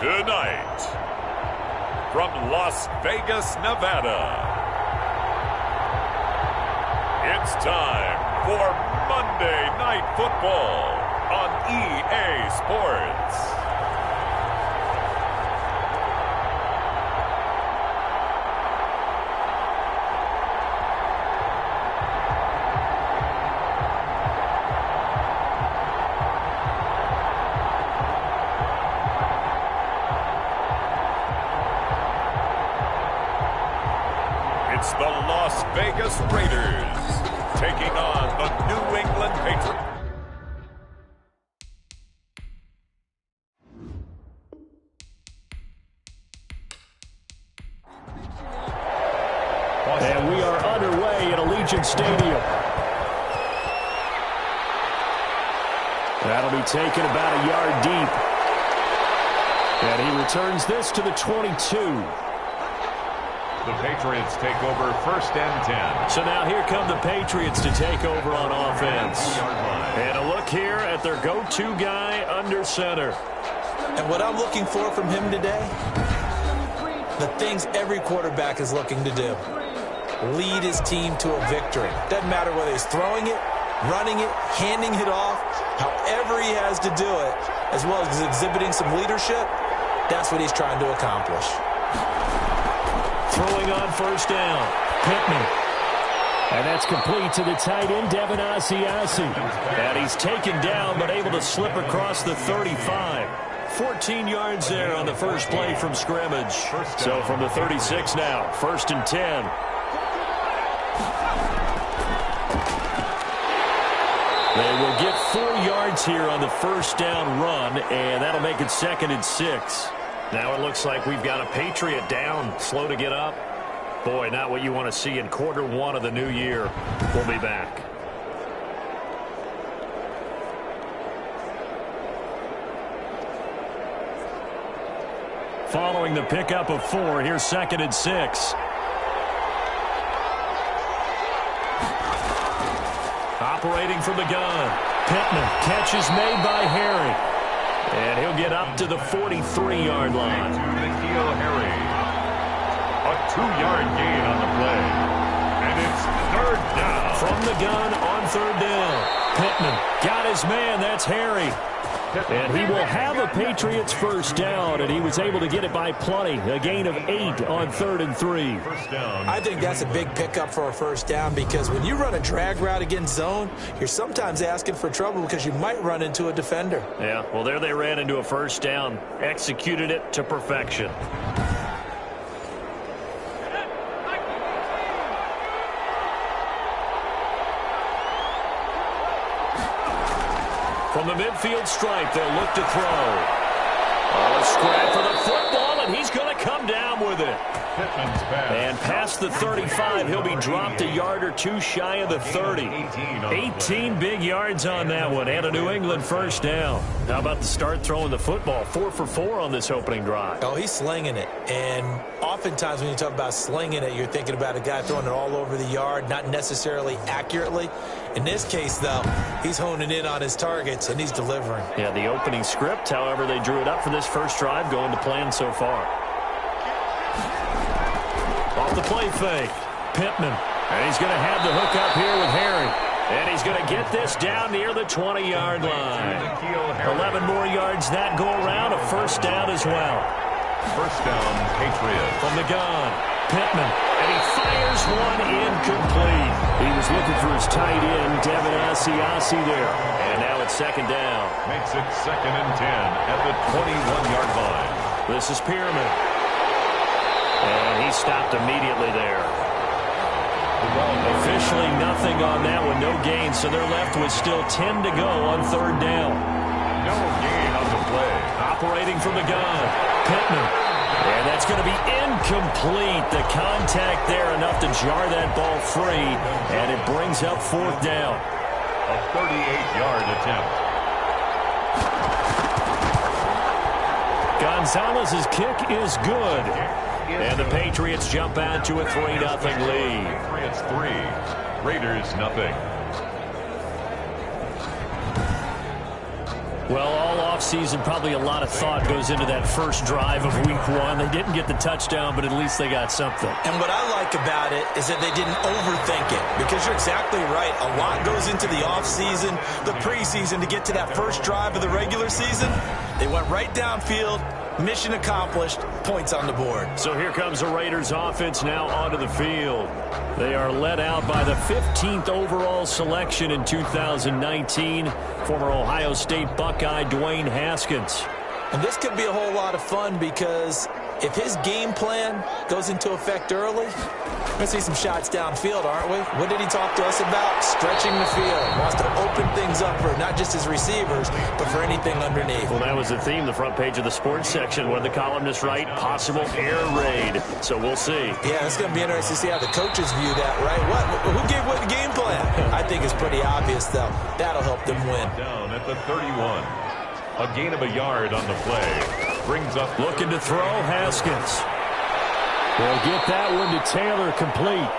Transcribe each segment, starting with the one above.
Tonight, from Las Vegas, Nevada, it's time for Monday Night Football on EA Sports. It's the Las Vegas Raiders taking on the New England Patriots. And we are underway at Allegiant Stadium. That'll be taken about a yard deep. And he returns this to the 22. The Patriots take over 1st and 10. So now here come the Patriots to take over on offense. And a look here at their go-to guy under center. And what I'm looking for from him today, the things every quarterback is looking to do. Lead his team to a victory. Doesn't matter whether he's throwing it, running it, handing it off, however he has to do it, as well as exhibiting some leadership, that's what he's trying to accomplish. Throwing on 1st down, Pittman. And that's complete to the tight end, Devin Asiasi. And he's taken down, but able to slip across the 35. 14 yards there on the first play from scrimmage. So from the 36 now, 1st and 10. They will get 4 yards here on the 1st down run, and that'll make it 2nd and 6. Now it looks like we've got a Patriot down, slow to get up. Boy, not what you want to see in quarter 1 of the new year. We'll be back. Following the pickup of 4, here's 2nd and 6. Operating from the gun. Pittman, catch is made by Harry. And he'll get up to the 43-yard line. To N'Keal Harry. A 2-yard gain on the play. And it's 3rd down. From the gun on 3rd down. Pittman got his man. That's Harry. And he will have a Patriots 1st down, and he was able to get it by plenty. A gain of 8 on 3rd and 3. 1st down. I think that's a big pickup for a 1st down because when you run a drag route against zone, you're sometimes asking for trouble because you might run into a defender. Yeah, well, there they ran into a 1st down. Executed it to perfection. From the midfield stripe, they'll look to throw. A scrap for the football, and he's going to come down with it. Pittman's pass. And past the 35, he'll be dropped a yard or 2 shy of the 30. 18 big yards on that one, and a New England 1st down. How about the start throwing the football? 4 for 4 on this opening drive. Oh, he's slinging it. And oftentimes when you talk about slinging it, you're thinking about a guy throwing it all over the yard, not necessarily accurately. In this case, though, he's honing in on his targets, and he's delivering. Yeah, the opening script, however, they drew it up for this first drive, going to plan so far. Off the play fake, Pittman. And he's going to have the hook up here with Harry. And he's going to get this down near the 20-yard line. 11 more yards that go around, a 1st down as well. 1st down, Patriots. From the gun, Pittman. And he fires one incomplete. He was looking for his tight end, Devin Asiasi there. And now it's 2nd down. Makes it 2nd and 10 at the 21-yard line. This is Pierman. And he stopped immediately there. Officially nothing on that one, no gain, so they're left with still 10 to go on 3rd down. No gain on the play. Operating from the gun, Pittman. And that's going to be incomplete. The contact there enough to jar that ball free, and it brings up 4th down. A 38-yard attempt. Gonzalez's kick is good. And the Patriots jump out to a 3-0 lead. Patriots 3, Raiders nothing. Well, all offseason, probably a lot of thought goes into that first drive of week one. They didn't get the touchdown, but at least they got something. And what I like about it is that they didn't overthink it, because you're exactly right. A lot goes into the offseason, the preseason, to get to that first drive of the regular season. They went right downfield. Mission accomplished, points on the board. So here comes the Raiders offense now onto the field. They are led out by the 15th overall selection in 2019, former Ohio State Buckeye Dwayne Haskins. And this could be a whole lot of fun, because if his game plan goes into effect early, we're going to see some shots downfield, aren't we? What did he talk to us about? Stretching the field. Wants to open things up for not just his receivers, but for anything underneath. Well, that was the theme, the front page of the sports section. What did the columnists write? Possible air raid. So we'll see. Yeah, it's going to be interesting to see how the coaches view that, right? Who gave away the game plan? I think it's pretty obvious, though. That'll help them win. Down at the 31. A gain of a yard on the play. Brings up. Looking to throw, Haskins. They'll get that one to Taylor, complete.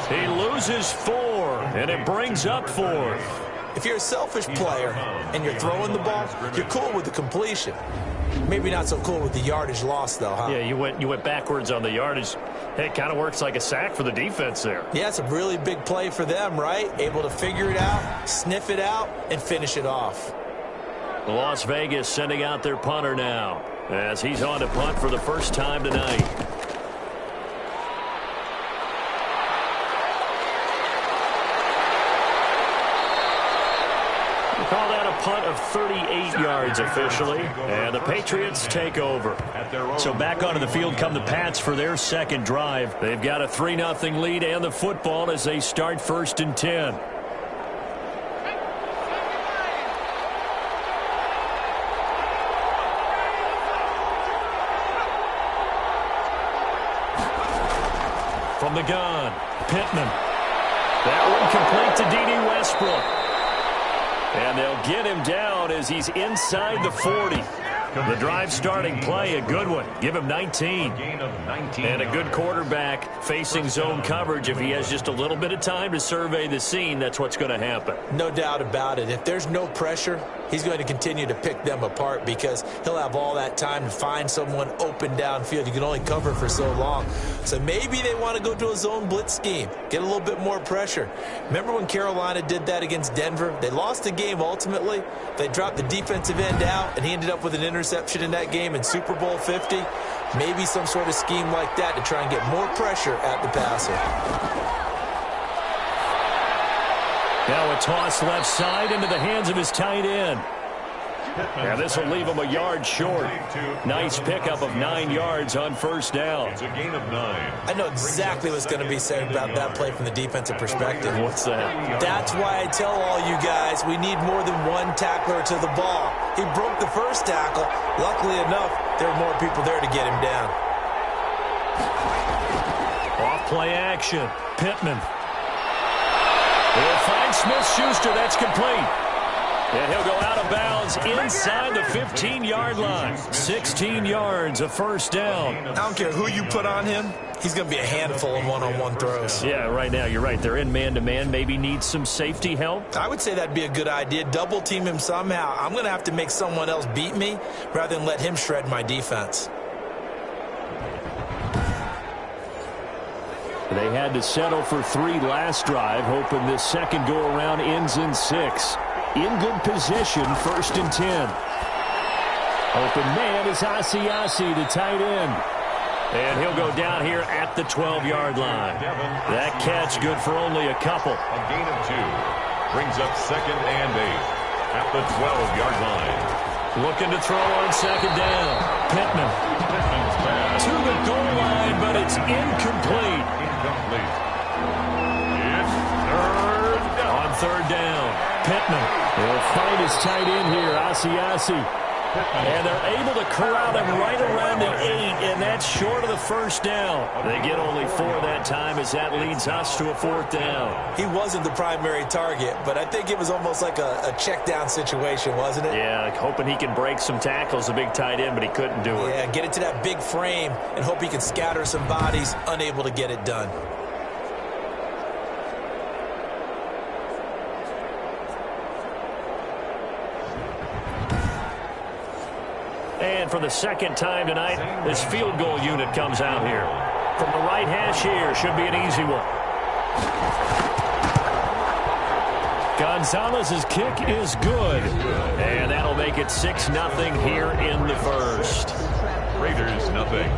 He loses 4, and it brings up 4. If you're a selfish player and you're throwing the ball, you're cool with the completion. Maybe not so cool with the yardage loss, though, huh? Yeah, you went backwards on the yardage. Hey, it kind of works like a sack for the defense there. Yeah, it's a really big play for them, right? Able to figure it out, sniff it out, and finish it off. Las Vegas sending out their punter now, as he's on to punt for the first time tonight. We call that a punt of 38 yards officially, and the Patriots take over. So back onto the field come the Pats for their second drive. They've got a 3-0 lead and the football as they start 1st and 10. From the gun, Pittman. That one complete to D.D. Westbrook. And they'll get him down as he's inside the 40. The drive starting play, a good one. Give him 19. And a good quarterback facing zone coverage. If he has just a little bit of time to survey the scene, that's what's going to happen. No doubt about it. If there's no pressure, he's going to continue to pick them apart, because he'll have all that time to find someone open downfield. You can only cover for so long. So maybe they want to go to a zone blitz scheme, get a little bit more pressure. Remember when Carolina did that against Denver? They lost the game ultimately. They dropped the defensive end out, and he ended up with an interception in that game in Super Bowl 50. Maybe some sort of scheme like that to try and get more pressure at the passer. Now a toss left side into the hands of his tight end. Yeah, this will leave him a yard short. Nice pickup of 9 yards on 1st down. It's a gain of 9. I know exactly what's going to be said about that play from the defensive perspective. What's that? That's why I tell all you guys we need more than one tackler to the ball. He broke the first tackle. Luckily enough, there were more people there to get him down. Off play action. Pittman. He'll find Smith-Schuster. That's complete. And he'll go out of bounds inside the 15-yard line. 16 yards, a 1st down. I don't care who you put on him. He's going to be a handful in one-on-one throws. Yeah, right now, you're right. They're in man-to-man. Maybe needs some safety help. I would say that'd be a good idea. Double team him somehow. I'm going to have to make someone else beat me rather than let him shred my defense. They had to settle for 3 last drive, hoping this second go-around ends in 6. In good position, 1st and 10. Open man is Asiasi, the tight end. And he'll go down here at the 12-yard line. That catch good for only a couple. A gain of 2. Brings up 2nd and 8 at the 12-yard line. Looking to throw on 2nd down. Pittman. To the goal line, but it's incomplete. It's 3rd down. On 3rd down, Pittman. He'll find his tight end here, Asiasi. And they're able to corral him right around the 8, and that's short of the 1st down. They get only 4 that time, as that leads us to a 4th down. He wasn't the primary target, but I think it was almost like a check down situation, wasn't it? Yeah, like hoping he can break some tackles, a big tight end, but he couldn't do it. Yeah, get it to that big frame and hope he can scatter some bodies, unable to get it done. And for the second time tonight, this field goal unit comes out here. From the right hash here, should be an easy one. Gonzalez's kick is good. And that'll make it 6-0 here in the first. Raiders, nothing.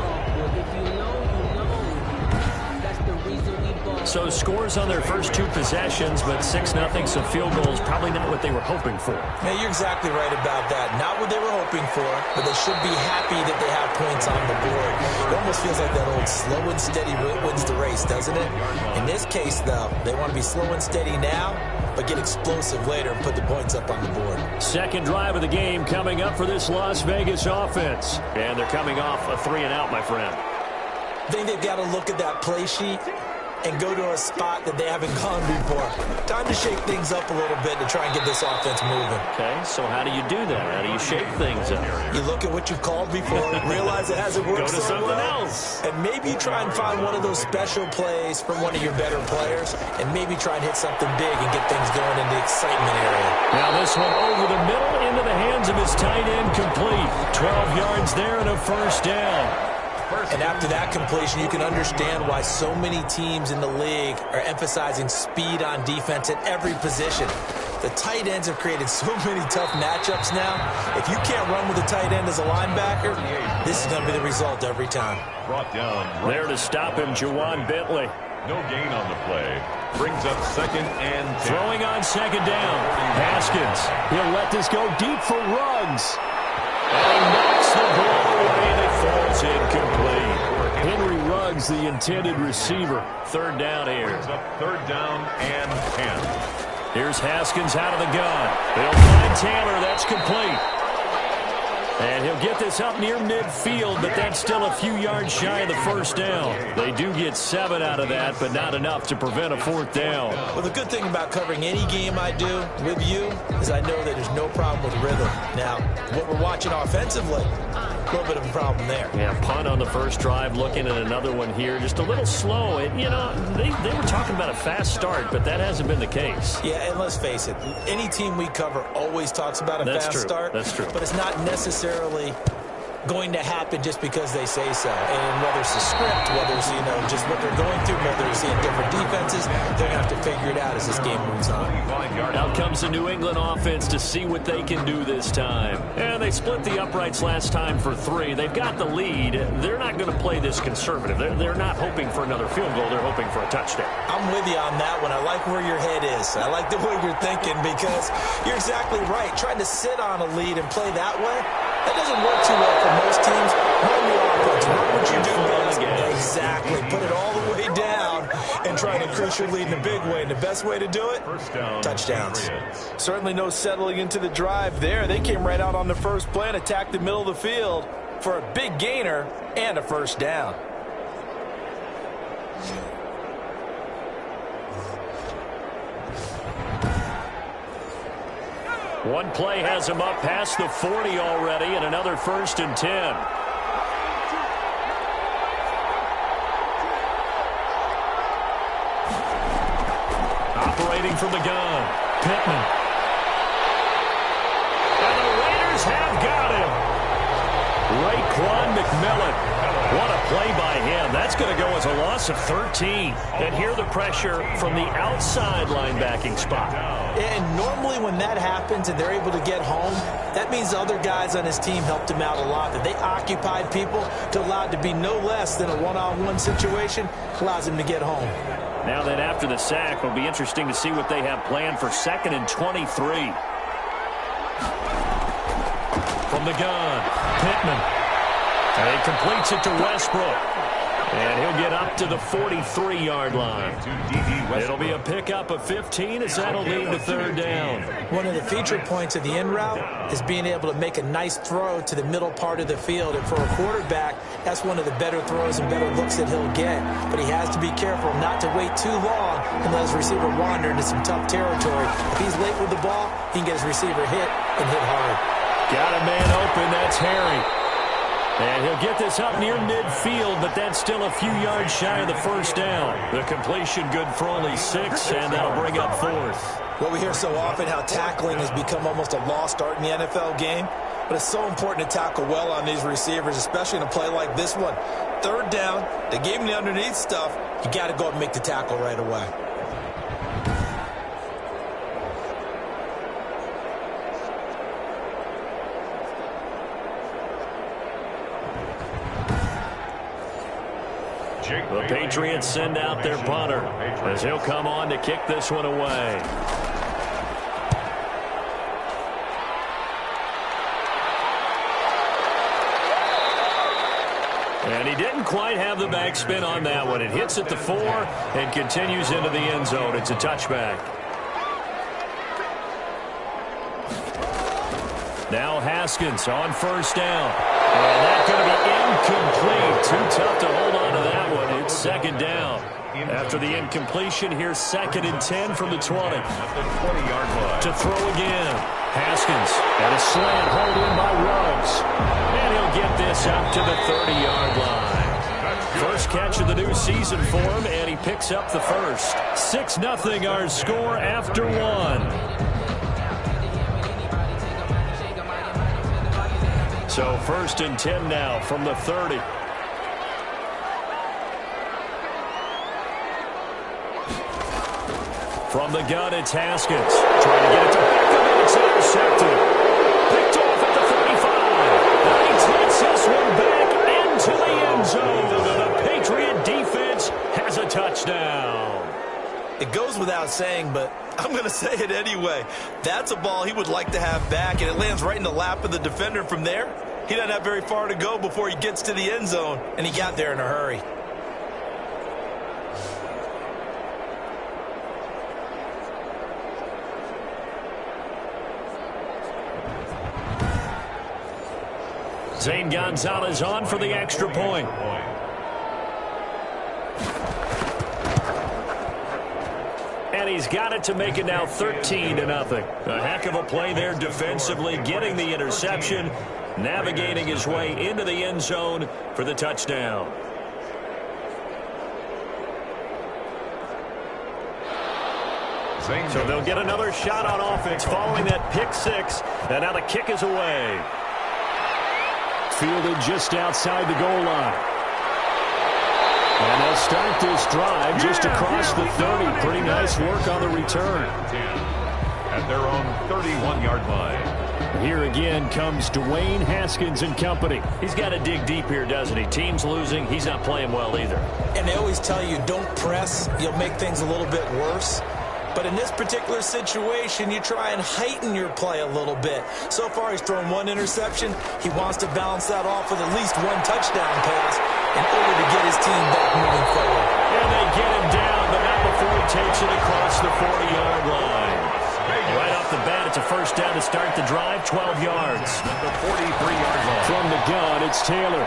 So scores on their first two possessions, but 6-0, so field goals probably not what they were hoping for. Yeah, you're exactly right about that. Not what they were hoping for, but they should be happy that they have points on the board. It almost feels like that old slow and steady wins the race, doesn't it? In this case, though, they want to be slow and steady now, but get explosive later and put the points up on the board. Second drive of the game coming up for this Las Vegas offense. And they're coming off a 3-and-out, my friend. I think they've got to look at that play sheet and go to a spot that they haven't gone before. Time to shake things up a little bit to try and get this offense moving. Okay, so how do you do that? How do you shake things up? You look at what you've called before, realize it hasn't worked Go to so something well, else. and maybe try and find one of those special plays from one of your better players, and maybe try and hit something big and get things going in the excitement area. Now this one over the middle into the hands of his tight end, complete. 12 yards there and a first down. And after that completion, you can understand why so many teams in the league are emphasizing speed on defense at every position. The tight ends have created so many tough matchups now. If you can't run with a tight end as a linebacker, this is going to be the result every time. Brought down. There to stop him, Juwan Bentley. No gain on the play. Brings up 2nd and 10. Throwing on 2nd down. Haskins. He'll let this go deep for Ruggs. And he knocks the ball away and it falls incomplete. Henry Ruggs, the intended receiver. 3rd down here. Brings up 3rd down and 10. Here's Haskins out of the gun. They'll find Taylor. That's complete. And he'll get this up near midfield, but that's still a few yards shy of the first down. They do get 7 out of that, but not enough to prevent a 4th down. Well, the good thing about covering any game I do with you is I know that there's no problem with rhythm. Now, what we're watching offensively, a little bit of a problem there. Yeah, punt on the first drive, looking at another one here. Just a little slow. And, you know, they were talking about a fast start, but that hasn't been the case. Yeah, and let's face it, any team we cover always talks about a fast start. That's true. But it's not necessarily going to happen just because they say so. And whether it's the script, whether it's, just what they're going through, whether they're seeing different defenses, they're going to have to figure it out as this game moves on. Out comes the New England offense to see what they can do this time. And they split the uprights last time for 3. They've got the lead. They're not going to play this conservative. They're not hoping for another field goal. They're hoping for a touchdown. I'm with you on that one. I like where your head is. I like the way you're thinking because you're exactly right. Trying to sit on a lead and play that way, that doesn't work too well for most teams. Run your offense. Run what you do best. Exactly. Put it all the way down and try to increase your lead in a big way. And the best way to do it? First down. Touchdowns. Certainly no settling into the drive there. They came right out on the first play and attacked the middle of the field for a big gainer and a first down. One play has him up past the 40 already, and another 1st and 10. Operating from the gun, Pittman. And the Raiders have got him. Raekwon McMillan. What a play by him. That's going to go as a loss of 13. And here the pressure from the outside linebacking spot. And normally when that happens and they're able to get home, that means the other guys on his team helped him out a lot. That they occupied people to allow it to be no less than a one-on-one situation allows him to get home. Now then, after the sack, it'll be interesting to see what they have planned for 2nd and 23. From the gun, Pittman. And he completes it to Westbrook. And he'll get up to the 43-yard line. It'll be a pickup of 15 as that'll lead to 3rd down. One of the feature points of the in route is being able to make a nice throw to the middle part of the field. And for a quarterback, that's one of the better throws and better looks that he'll get. But he has to be careful not to wait too long and let his receiver wander into some tough territory. If he's late with the ball, he can get his receiver hit and hit hard. Got a man open. That's Harry. And he'll get this up near midfield, but that's still a few yards shy of the first down. The completion good for only 6, and that'll bring up 4th. What we hear so often, how tackling has become almost a lost art in the NFL game. but it's so important to tackle well on these receivers, especially in a play like this one. Third down, they gave him the underneath stuff. You got to go and make the tackle right away. The Patriots send out their punter as he'll come on to kick this one away. And he didn't quite have the backspin on that one. It hits at the 4 and continues into the end zone. It's a touchback. Now Haskins on first down. And that's going to be incomplete. Too tough to hold on to that one. It's second down. After the incompletion, here's 2nd and 10 from the 20. At the 20-yard line. To throw again. Haskins and a slant hold in by Ruggs. And he'll get this up to the 30-yard line. First catch of the new season for him, and he picks up the first. 6-0 our score after 1. So 1st and 10 now from the 30. From the gun, it's Haskins. Trying to get it to Beckham, and it's intercepted. Picked off at the 45. He takes this one back into the end zone. The Patriot defense has a touchdown. It goes without saying, but I'm going to say it anyway. That's a ball he would like to have back, and it lands right in the lap of the defender. From there, he doesn't have very far to go before he gets to the end zone, and he got there in a hurry. Zane Gonzalez on for the extra point. And he's got it to make it now 13-0. A heck of a play there defensively, getting the interception, navigating his way into the end zone for the touchdown. So they'll get another shot on offense following that pick 6. And now the kick is away. Fielded just outside the goal line. And they'll start this drive just across the 30. Pretty nice work on the return. At their own 31-yard line. Here again comes Dwayne Haskins and company. He's got to dig deep here, doesn't he? Team's losing. He's not playing well either. And they always tell you, don't press. You'll make things a little bit worse. But in this particular situation, you try and heighten your play a little bit. So far, he's thrown 1 interception. He wants to balance that off with at least 1 touchdown pass in order to get his team back moving forward. And they get him down, but not before he takes it across the 40-yard line. Right off the bat, it's a first down to start the drive, 12 yards. The 43-yard line. From the gun, it's Taylor.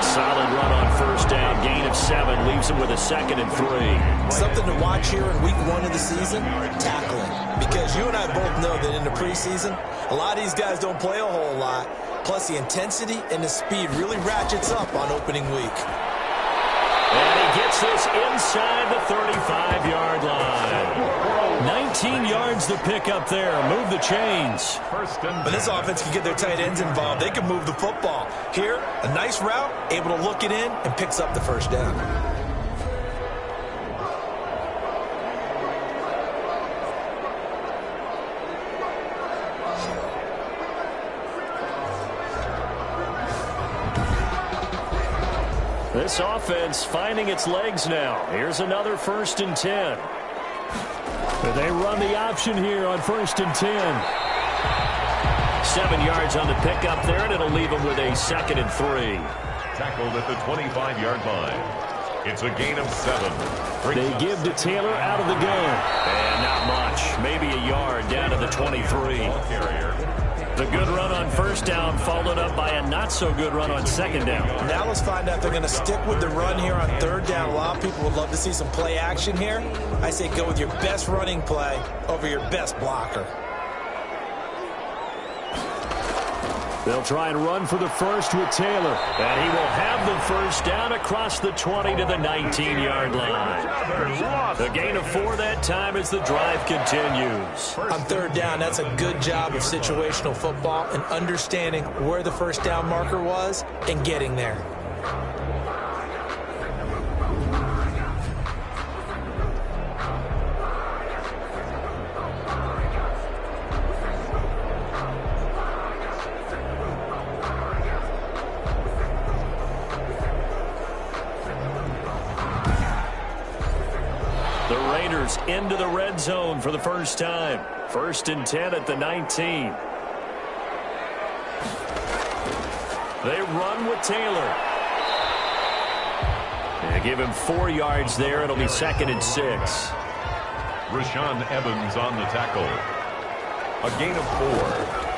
Solid run on first down, gain of 7, leaves him with a 2nd and 3. Something to watch here in week 1 of the season, tackling. Because you and I both know that in the preseason, a lot of these guys don't play a whole lot. Plus the intensity and the speed really ratchets up on opening week. And he gets this inside the 35-yard line. 19 yards to pick up there. Move the chains. When this offense can get their tight ends involved, they can move the football. Here, a nice route, able to look it in, and picks up the first down. This offense finding its legs now. Here's another 1st and 10. They run the option here on 1st and 10. 7 yards on the pickup there, and it'll leave them with a 2nd and 3. Tackled at the 25-yard line. It's a gain of 7. They give to Taylor out of the gun. And not much. Maybe a yard down to the 23. The good run on first down followed up by a not-so-good run on second down. Now let's find out if they're going to stick with the run here on third down. A lot of people would love to see some play action here. I say go with your best running play over your best blocker. They'll try and run for the first with Taylor. And he will have the first down across the 20 to the 19-yard line. A gain of 4 that time as the drive continues. On third down, that's a good job of situational football and understanding where the first down marker was and getting there. Into the red zone for the first time. 1st and 10 at the 19. They run with Taylor. They give him 4 yards there. It'll be 2nd and 6. Rashaan Evans on the tackle. A gain of 4.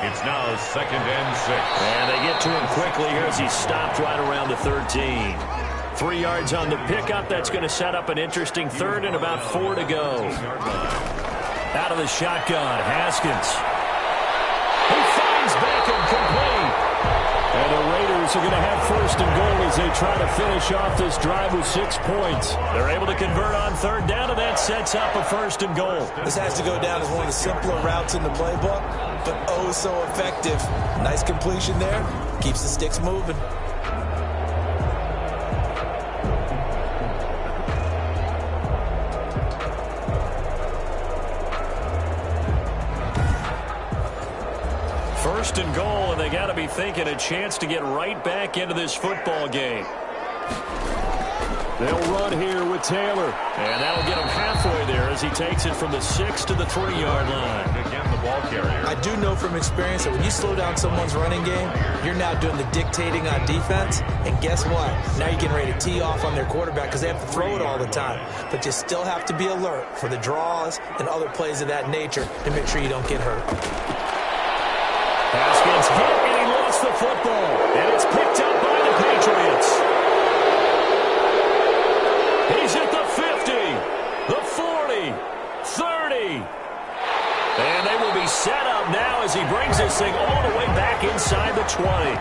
It's now 2nd and 6. And they get to him quickly here as he stopped right around the 13. 3 yards on the pickup. That's going to set up an interesting 3rd and about 4 to go. Out of the shotgun, Haskins. He finds Beckham complete. And the Raiders are going to have 1st and goal as they try to finish off this drive with 6 points. They're able to convert on 3rd down, and that sets up a 1st and goal. This has to go down as one of the simpler routes in the playbook, but oh so effective. Nice completion there. Keeps the sticks moving. First and goal, and they got to be thinking a chance to get right back into this football game. They'll run here with Taylor, and that'll get him halfway there as he takes it from the 6 to the 3-yard line. Again, the ball carrier. I do know from experience that when you slow down someone's running game, you're now doing the dictating on defense, and guess what? Now you're getting ready to tee off on their quarterback because they have to throw it all the time. But you still have to be alert for the draws and other plays of that nature to make sure you don't get hurt. Haskins hit, and he lost the football. And it's picked up by the Patriots. He's at the 50, the 40, 30. And they will be set up now as he brings this thing all the way back inside the 20.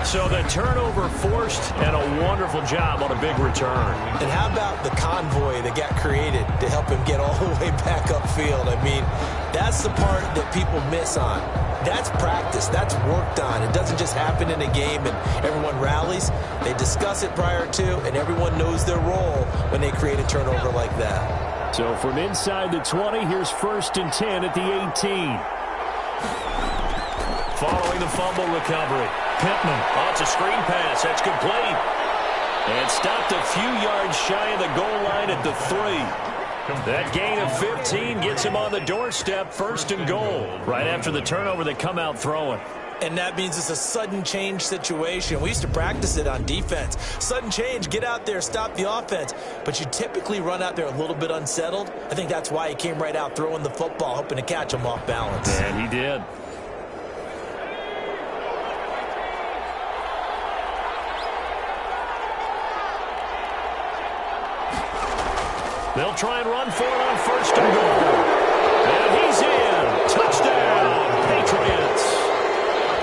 So the turnover forced, and a wonderful job on a big return. And how about the convoy that got created to help him get all the way back upfield? I mean, that's the part that people miss on. That's practice. That's worked on. It doesn't just happen in a game and everyone rallies. They discuss it prior to, and everyone knows their role when they create a turnover like that. So from inside the 20, here's 1st and 10 at the 18. Following the fumble recovery, Pittman. Oh, it's a screen pass. That's complete. And stopped a few yards shy of the goal line at the 3. That gain of 15 gets him on the doorstep, 1st and goal. Right after the turnover, they come out throwing. And that means it's a sudden change situation. We used to practice it on defense. Sudden change, get out there, stop the offense. But you typically run out there a little bit unsettled. I think that's why he came right out throwing the football, hoping to catch him off balance. And he did. They'll try and run for it on 1st and goal. And he's in. Touchdown, Patriots.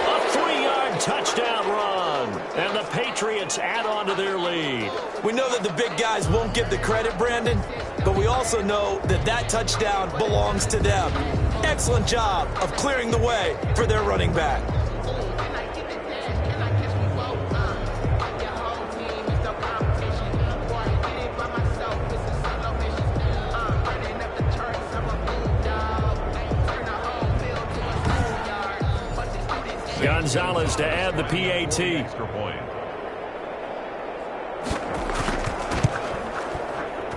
A 3-yard touchdown run. And the Patriots add on to their lead. We know that the big guys won't get the credit, Brandon, but we also know that that touchdown belongs to them. Excellent job of clearing the way for their running back. Gonzalez to add the PAT. Extra point.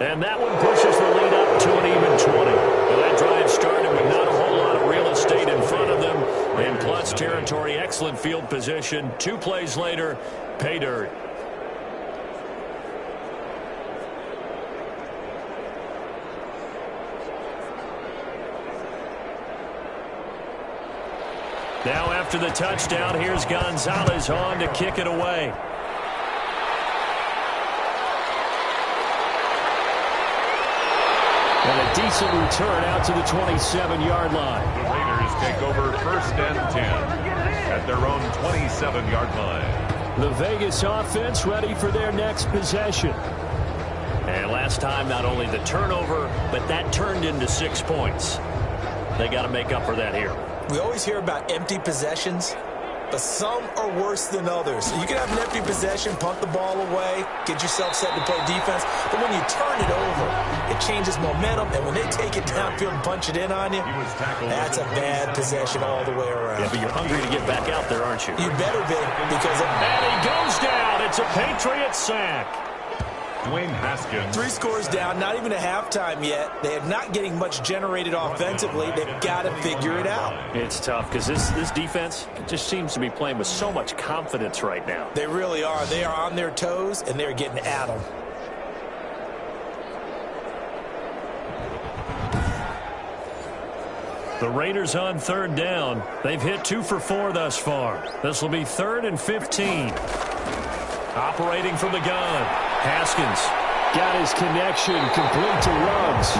And that one pushes the lead up to an even 20. Well, that drive started with not a whole lot of real estate in front of them. In plus territory, excellent field position. 2 plays later, pay dirt. Now after the touchdown, here's Gonzalez on to kick it away. And a decent return out to the 27-yard line. The Raiders take over 1st and 10 at their own 27-yard line. The Vegas offense ready for their next possession. And last time, not only the turnover, but that turned into 6 points. They got to make up for that here. We always hear about empty possessions, but some are worse than others. You can have an empty possession, punt the ball away, get yourself set to play defense, but when you turn it over, it changes momentum, and when they take it downfield and punch it in on you, that's a bad possession all the way around. Yeah, but you're hungry to get back out there, aren't you? You better be, because... And he goes down. It's a Patriots sack. Dwayne Haskins. 3 scores down, not even a halftime yet. They are not getting much generated offensively. They've got to figure it out. It's tough because this defense just seems to be playing with so much confidence right now. They really are. They are on their toes, and they're getting at them. The Raiders on 3rd down. They've hit 2 for 4 thus far. This will be 3rd and 15. Operating from the gun. Haskins got his connection complete to Ruggs.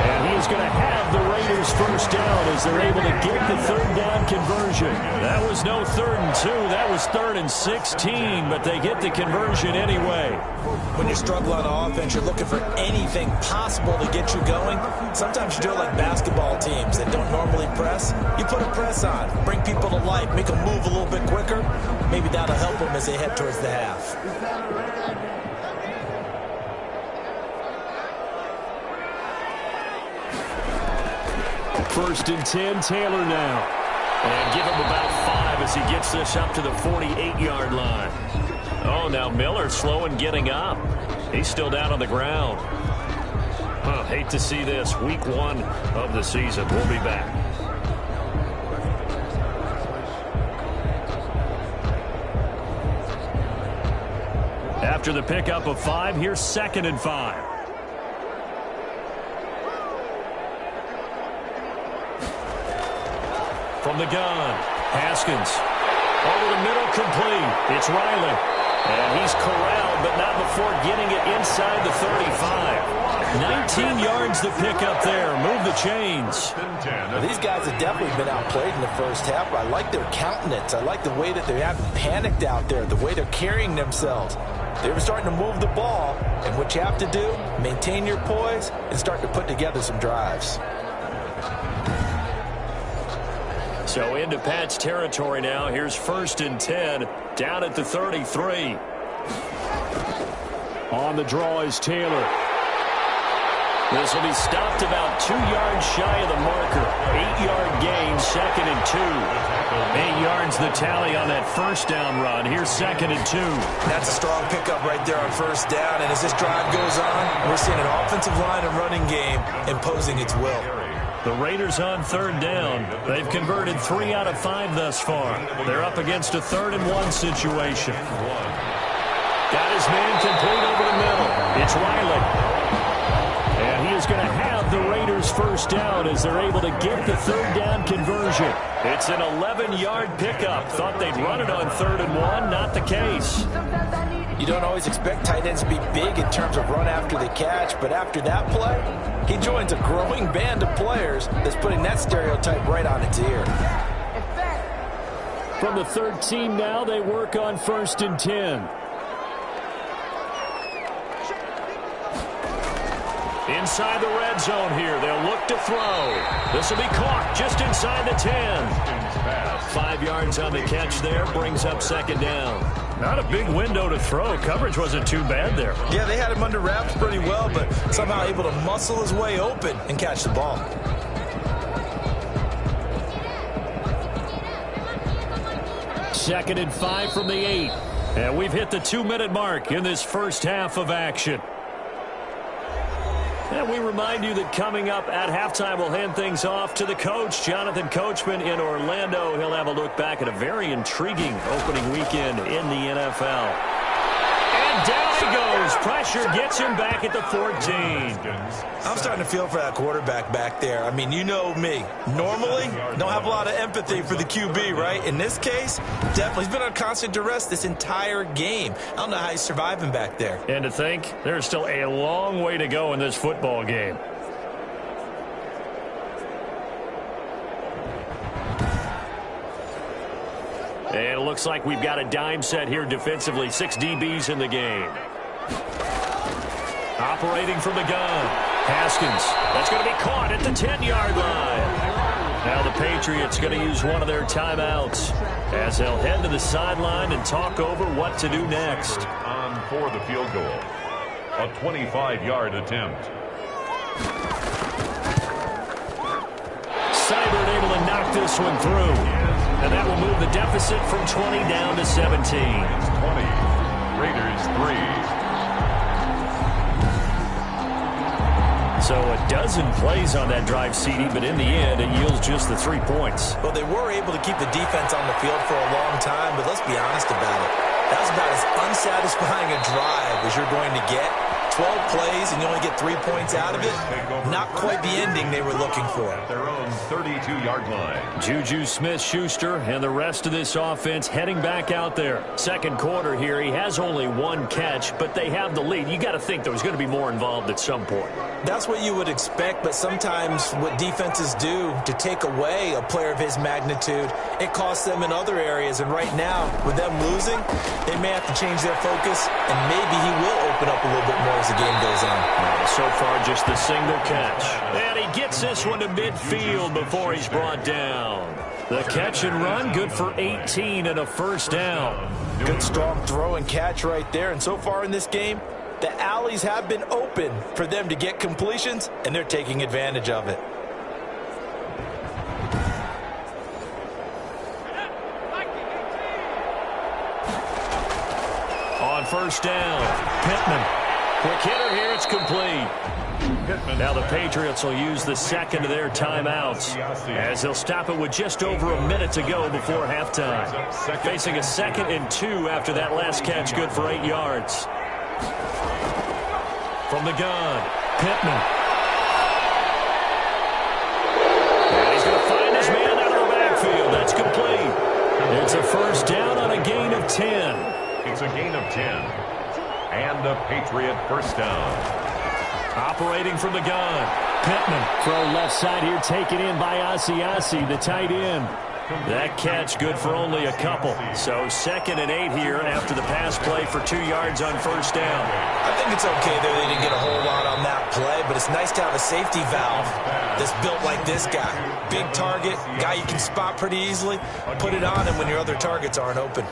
And he is going to have the Raiders 1st down as they're able to get the 3rd down conversion. That was no 3rd and 2. That was 3rd and 16, but they get the conversion anyway. When you struggle on offense, you're looking for anything possible to get you going. Sometimes you do it like basketball teams that don't normally press. You put a press on, bring people to life, make them move a little bit quicker. Maybe that'll help them as they head towards the half. First and 10, Taylor now. And give him about 5 as he gets this up to the 48-yard line. Oh, now Miller slow in getting up. He's still down on the ground. Hate to see this. Week 1 of the season. We'll be back. After the pickup of 5, here's 2nd and 5. From the gun, Haskins. Over the middle, complete. It's Riley. And he's corralled, but not before getting it inside the 35. 19 yards to pick up there. Move the chains. Well, these guys have definitely been outplayed in the first half. I like their countenance. I like the way that they haven't panicked out there, the way they're carrying themselves. They were starting to move the ball, and what you have to do, maintain your poise and start to put together some drives. So into Pat's territory now. Here's 1st and 10, down at the 33. On the draw is Taylor. This will be stopped about 2 yards shy of the marker. 8-yard gain, 2nd and 2. 8 yards the tally on that 1st down run. Here's 2nd and 2. That's a strong pickup right there on 1st down. And as this drive goes on, we're seeing an offensive line and running game imposing its will. The Raiders on 3rd down. They've converted 3 out of 5 thus far. They're up against a 3rd and 1 situation. Got his man complete over the middle. It's Riley. And he is going to have the Raiders 1st down as they're able to get the 3rd down conversion. It's an 11-yard pickup. Thought they'd run it on 3rd and 1. Not the case. You don't always expect tight ends to be big in terms of run after the catch, but after that play, he joins a growing band of players that's putting that stereotype right on its ear. From the 3rd team now, they work on 1st and 10. Inside the red zone here. They'll look to throw. This will be caught just inside the 10. 5 yards on the catch there. Brings up 2nd down. Not a big window to throw. Coverage wasn't too bad there. Yeah, they had him under wraps pretty well, but somehow able to muscle his way open and catch the ball. Second and 5 from the 8. And we've hit the 2-minute mark in this first half of action. And we remind you that coming up at halftime, we'll hand things off to the coach, Jonathan Coachman in Orlando. He'll have a look back at a very intriguing opening weekend in the NFL. And down he goes. Pressure gets him back at the 14. I'm starting to feel for that quarterback back there. I mean, you know me. Normally, don't have a lot of empathy for the QB, right? In this case, definitely. He's been on constant duress this entire game. I don't know how he's surviving back there. And to think, there's still a long way to go in this football game. And it looks like we've got a dime set here defensively. 6 DBs in the game. Operating from the gun. Haskins. That's going to be caught at the 10-yard line. Now the Patriots going to use one of their timeouts as they'll head to the sideline and talk over what to do next. On for the field goal. A 25-yard attempt. Seibert able to knock this one through. And that will move the deficit from 20 down to 17. It's 20. Raiders 3. So a dozen plays on that drive, CD, but in the end, it yields just the 3 points. Well, they were able to keep the defense on the field for a long time, but let's be honest about it. That was about as unsatisfying a drive as you're going to get. 12 plays and you only get 3 points out of it. Not quite the ending they were looking for. At their own 32-yard line. Juju Smith-Schuster and the rest of this offense heading back out there. Second quarter here, he has only 1 catch, but they have the lead. You got to think there's going to be more involved at some point. That's what you would expect, but sometimes what defenses do to take away a player of his magnitude, it costs them in other areas. And right now, with them losing, they may have to change their focus, and maybe he will open up a little bit more as the game goes on. So far, just the single catch. And he gets this one to midfield before he's brought down. The catch and run, good for 18 and a first down. Good strong throw and catch right there. And so far in this game, the alleys have been open for them to get completions, and they're taking advantage of it. On first down, Pittman. Quick hitter here, it's complete. Now the Patriots will use the second of their timeouts as they'll stop it with just over a minute to go before halftime. Facing a 2nd and 2 after that last catch, good for 8 yards. From the gun, Pittman. And he's going to find his man out of the backfield. That's complete. It's a first down on a gain of 10. It's a gain of 10. And a Patriot first down. Operating from the gun, Pittman. Throw left side here, taken in by Asiasi, the tight end. That catch good for only a couple. So 2nd and 8 here after the pass play for 2 yards on first down. I think it's okay there. They didn't get a whole lot on that play, but it's nice to have a safety valve that's built like this guy. Big target, guy you can spot pretty easily. Put it on him when your other targets aren't open.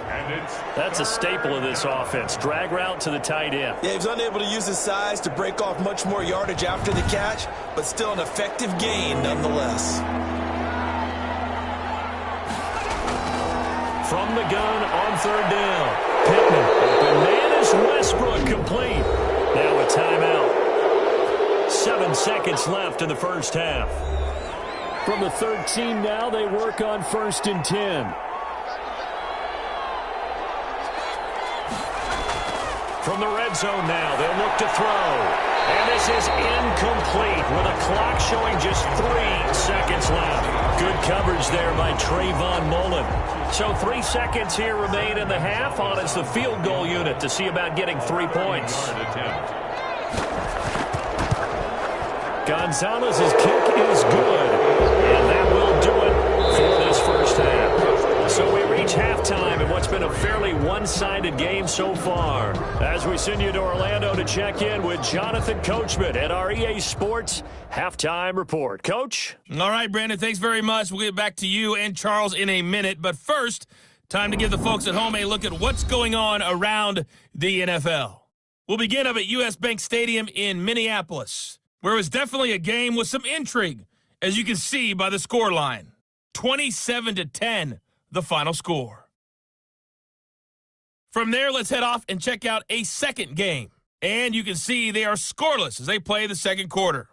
That's a staple of this offense. Drag route to the tight end. Yeah, he was unable to use his size to break off much more yardage after the catch, but still an effective gain nonetheless. From the gun on third down. Pittman. Open man is Westbrook, complete. Now a timeout. 7 seconds left in the first half. From the 13 now, they work on 1st and 10. From the red zone now, they'll look to throw. And this is incomplete with a clock showing just 3 seconds left. Good coverage there by Trayvon Mullen. So 3 seconds here remain in the half on as the field goal unit to see about getting 3 points. Gonzalez's kick is good. And that will do it for this first half. So we reach halftime in what's been a fairly one-sided game so far. As we send you to Orlando to check in with Jonathan Coachman at our EA Sports Halftime Report. Coach? All right, Brandon, thanks very much. We'll get back to you and Charles in a minute. But first, time to give the folks at home a look at what's going on around the NFL. We'll begin up at U.S. Bank Stadium in Minneapolis, where it was definitely a game with some intrigue, as you can see by the scoreline. 27-10, the final score. From there, let's head off and check out a second game. And you can see they are scoreless as they play the second quarter.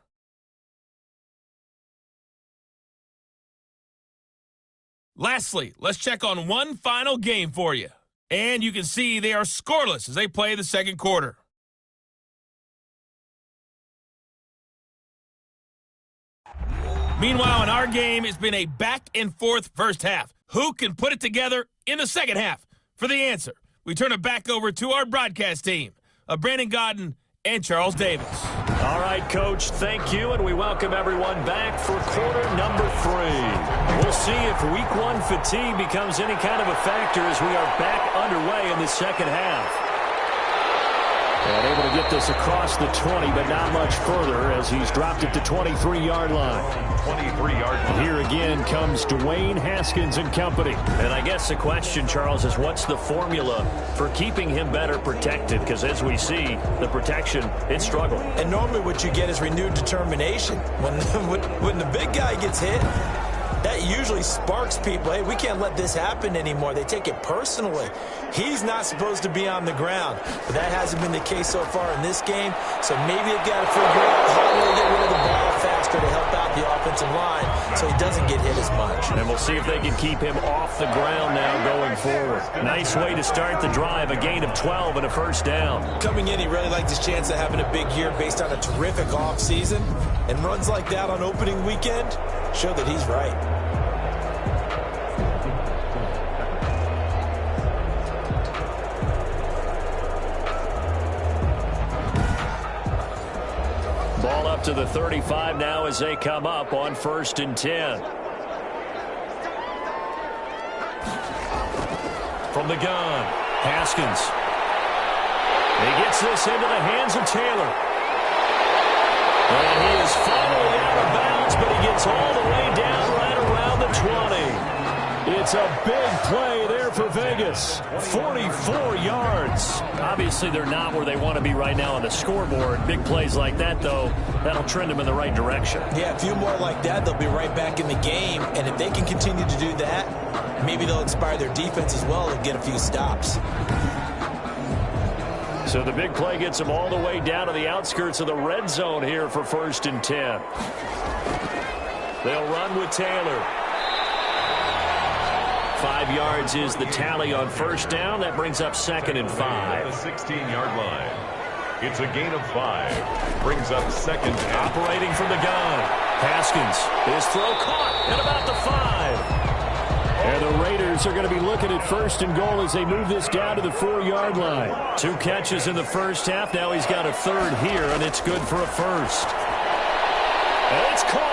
Lastly, let's check on one final game for you. And you can see they are scoreless as they play the second quarter. Meanwhile, in our game, it's been a back-and-forth first half. Who can put it together in the second half? For the answer, we turn it back over to our broadcast team of Brandon Godden and Charles Davis. All right, Coach, thank you, and we welcome everyone back for quarter number 3. We'll see if week 1 fatigue becomes any kind of a factor as we are back underway in the second half. And able to get this across the 20, but not much further as he's dropped it to 23-yard line. 23-yard line. Here again comes Dwayne Haskins and company. And I guess the question, Charles, is what's the formula for keeping him better protected? Because as we see, the protection, it's struggling. And normally what you get is renewed determination. When the big guy gets hit, that usually sparks people. Hey, we can't let this happen anymore. They take it personally. He's not supposed to be on the ground, but that hasn't been the case so far in this game. So maybe they've got to figure out how to get rid of the ball faster to help out the offensive line so he doesn't get hit as much. And we'll see if they can keep him off the ground now going forward. Nice way to start the drive, a gain of 12 and a first down. Coming in, he really liked his chance of having a big year based on a terrific offseason. And runs like that on opening weekend show that he's right. Ball up to the 35 now as they come up on 1st and 10. From the gun, Haskins. He gets this into the hands of Taylor. And he is finally out of bounds, but he gets all the way down right around the 20. It's a big play there for Vegas. 44 yards. Obviously, they're not where they want to be right now on the scoreboard. Big plays like that, though, that'll trend them in the right direction. Yeah, a few more like that, they'll be right back in the game. And if they can continue to do that, maybe they'll inspire their defense as well and get a few stops. So the big play gets them all the way down to the outskirts of the red zone here for 1st and 10. They'll run with Taylor. 5 yards is the tally on first down. That brings up 2nd and 5. The 16-yard line. It's a gain of 5. Brings up 2nd and operating from the gun. Haskins. His throw caught at about the 5. And the Raiders are going to be looking at 1st and goal as they move this down to the 4-yard line. 2 catches in the first half. Now he's got a 3rd here, and it's good for a 1st. And it's caught.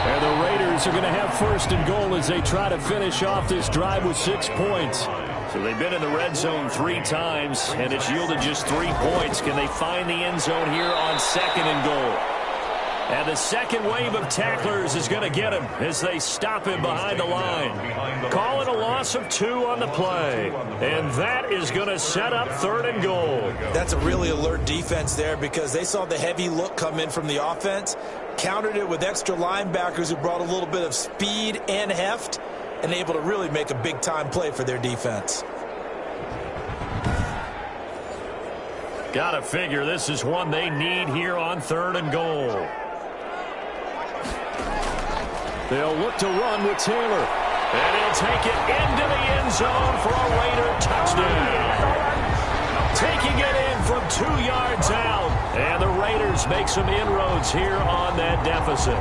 And the Raiders are going to have 1st and goal as they try to finish off this drive with 6 points. So they've been in the red zone 3 times, and it's yielded just 3 points. Can they find the end zone here on 2nd and goal? And the second wave of tacklers is going to get him as they stop him behind the line. Calling a loss of 2 on the play. And that is going to set up 3rd and goal. That's a really alert defense there because they saw the heavy look come in from the offense, countered it with extra linebackers who brought a little bit of speed and heft, and able to really make a big-time play for their defense. Gotta figure this is one they need here on 3rd and goal. They'll look to run with Taylor. And he'll take it into the end zone for a Raider touchdown. Taking it in from 2 yards out. And the Raiders make some inroads here on that deficit.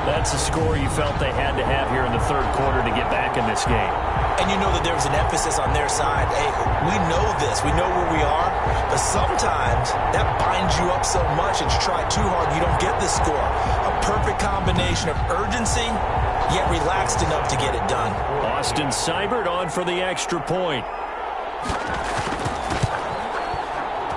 That's a score you felt they had to have here in the 3rd quarter to get back in this game. And you know that there was an emphasis on their side. Hey, we know this. We know where we are. But sometimes that binds you up so much and you try too hard, you don't get the score. A perfect combination of urgency, yet relaxed enough to get it done. Austin Seibert on for the extra point.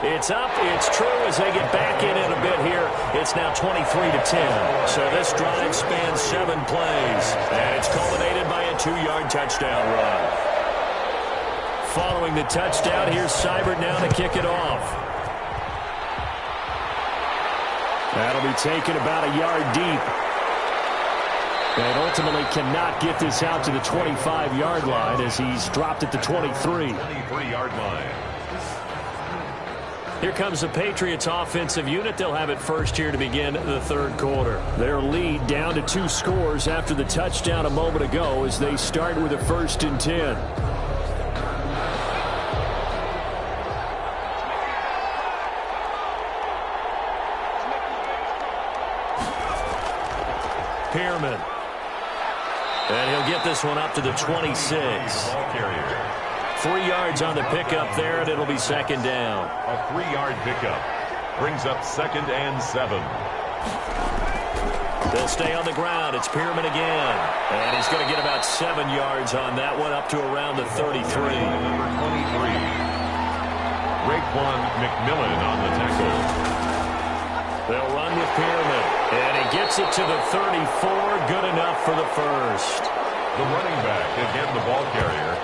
It's up, it's true as they get back in a bit here. It's now 23-10. So this drive spans 7 plays. And it's culminated by a 2-yard touchdown run. Following the touchdown, here's Seibert now to kick it off. That'll be taken about a yard deep. And ultimately cannot get this out to the 25-yard line as he's dropped at the 23. 23-yard line. Here comes the Patriots offensive unit. They'll have it first here to begin the 3rd quarter. Their lead down to 2 scores after the touchdown a moment ago as they start with a 1st and 10. Pearman. And he'll get this one up to the 26. 3 yards on the pickup there, and it'll be second down. A 3-yard pickup brings up 2nd and 7. They'll stay on the ground. It's Pearman again. And he's going to get about 7 yards on that one, up to around the 33. Number 23. Raekwon McMillan on the tackle. They'll run with Pearman. And he gets it to the 34. Good enough for the first. The running back, again the ball carrier.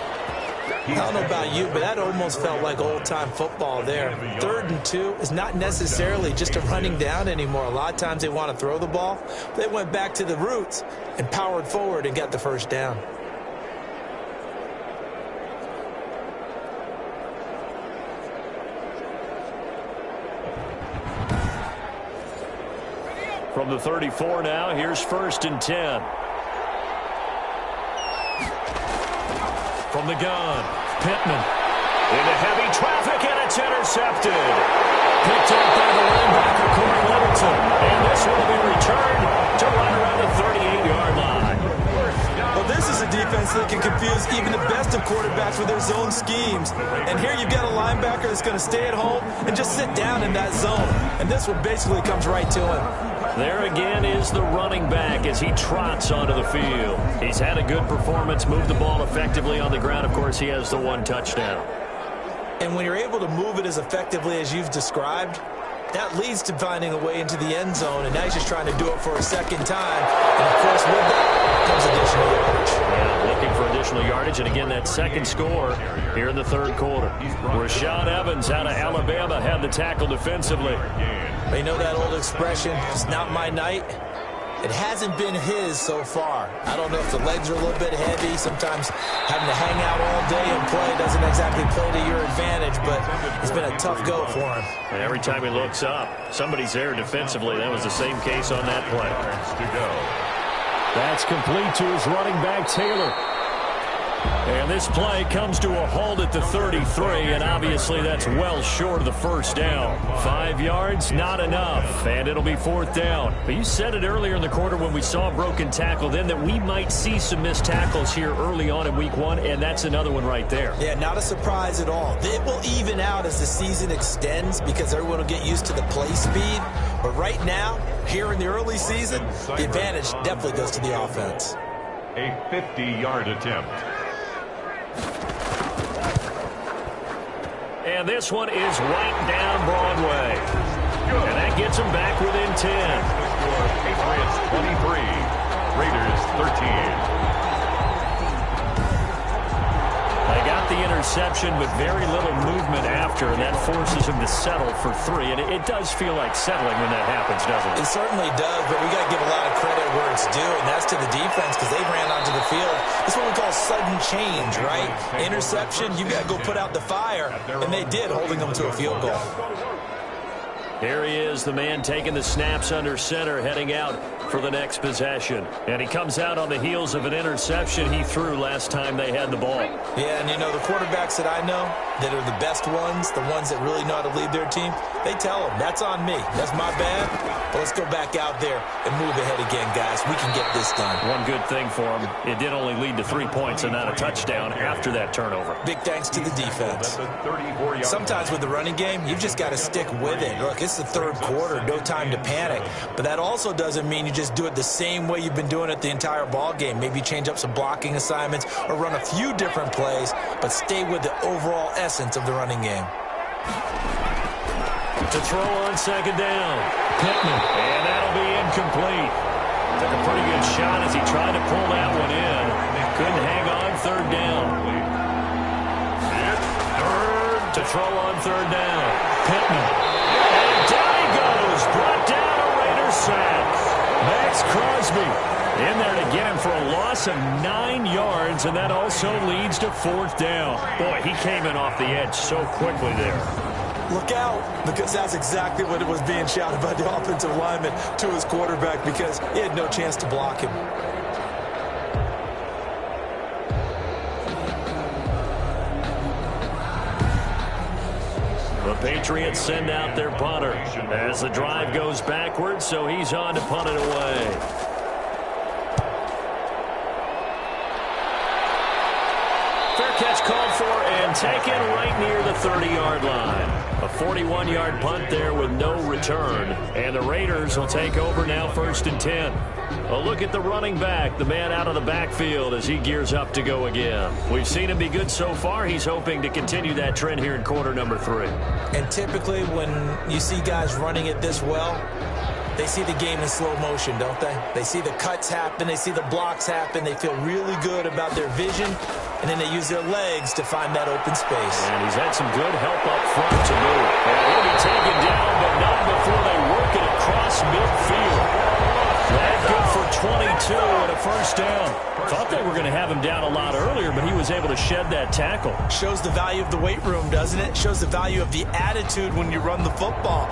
I don't know about you, but that almost felt like old-time football there. 3rd and 2 is not necessarily just a running down anymore. A lot of times they want to throw the ball. They went back to the roots and powered forward and got the first down. From the 34 now, here's 1st and 10. From the gun, Pittman into heavy traffic, and it's intercepted. Picked up by the linebacker, Corey Littleton. And this will be returned to right around the 38-yard line. Well, this is a defense that can confuse even the best of quarterbacks with their zone schemes. And here you've got a linebacker that's going to stay at home and just sit down in that zone. And this one basically comes right to him. There again is the running back as he trots onto the field. He's had a good performance, moved the ball effectively on the ground. Of course, he has the 1 touchdown. And when you're able to move it as effectively as you've described, that leads to finding a way into the end zone, and now he's just trying to do it for a second time. And, of course, with that comes additional yardage. Yeah, looking for additional yardage, and again, that second score here in the 3rd quarter. Rashaan Evans out of Alabama had the tackle defensively. You know that old expression, it's not my night? It hasn't been his so far. I don't know if the legs are a little bit heavy. Sometimes having to hang out all day and play doesn't exactly play to your advantage, but it's been a tough go for him. And every time he looks up, somebody's there defensively. That was the same case on that play. That's complete to his running back, Taylor. And this play comes to a halt at the 33, and obviously that's well short of the first down. 5 yards, not enough, and it'll be 4th down. But you said it earlier in the quarter when we saw a broken tackle then that we might see some missed tackles here early on in week 1, and that's another one right there. Yeah, not a surprise at all. It will even out as the season extends because everyone will get used to the play speed. But right now, here in the early season, the advantage definitely goes to the offense. A 50-yard attempt. And this one is right down Broadway. And that gets them back within 10. Patriots 23, Raiders 13. They got the interception, but very little movement after, and that forces him to settle for 3. And it does feel like settling when that happens, doesn't it? It certainly does, but we got to give a lot of credit where it's due, and that's to the defense because they ran onto the field. It's what we call sudden change, right? Interception, you got to go put out the fire, and they did, holding them to a field goal. Here he is, the man taking the snaps under center, heading out for the next possession. And he comes out on the heels of an interception he threw last time they had the ball. Yeah, and you know, the quarterbacks that I know that are the best ones, the ones that really know how to lead their team, they tell them, that's on me. That's my bad. But let's go back out there and move ahead again, guys. We can get this done. One good thing for him, it did only lead to 3 points and not a touchdown after that turnover. Big thanks to the defense. Sometimes with the running game, you've just got to stick with it. Look, it's the 3rd quarter, no time to panic. But that also doesn't mean you just do it the same way you've been doing it the entire ball game. Maybe change up some blocking assignments or run a few different plays, but stay with the overall essence of the running game. To throw on 2nd down, Pittman, and that'll be incomplete. Took a pretty good shot as he tried to pull that one in. Couldn't hang on 3rd down. To throw on 3rd down, Pittman. And down he goes, brought down a Raider sack. Max Crosby in there to get him for a loss of 9 yards, and that also leads to 4th down. Boy, he came in off the edge so quickly there. Look out, because that's exactly what it was being shouted by the offensive lineman to his quarterback because he had no chance to block him. The Patriots send out their punter as the drive goes backwards, so he's on to punt it away. catch called for and taken right near the 30-yard line. A 41-yard punt there with no return. And the Raiders will take over now 1st and 10. A look at the running back, the man out of the backfield as he gears up to go again. We've seen him be good so far. He's hoping to continue that trend here in quarter number 3. And typically when you see guys running it this well, they see the game in slow motion, don't they? They see the cuts happen. They see the blocks happen. They feel really good about their vision. And then they use their legs to find that open space. And he's had some good help up front to move. And he'll be taken down, but not before they work it across midfield. That good for 22 and a first down. Thought they were going to have him down a lot earlier, but he was able to shed that tackle. Shows the value of the weight room, doesn't it? Shows the value of the attitude when you run the football.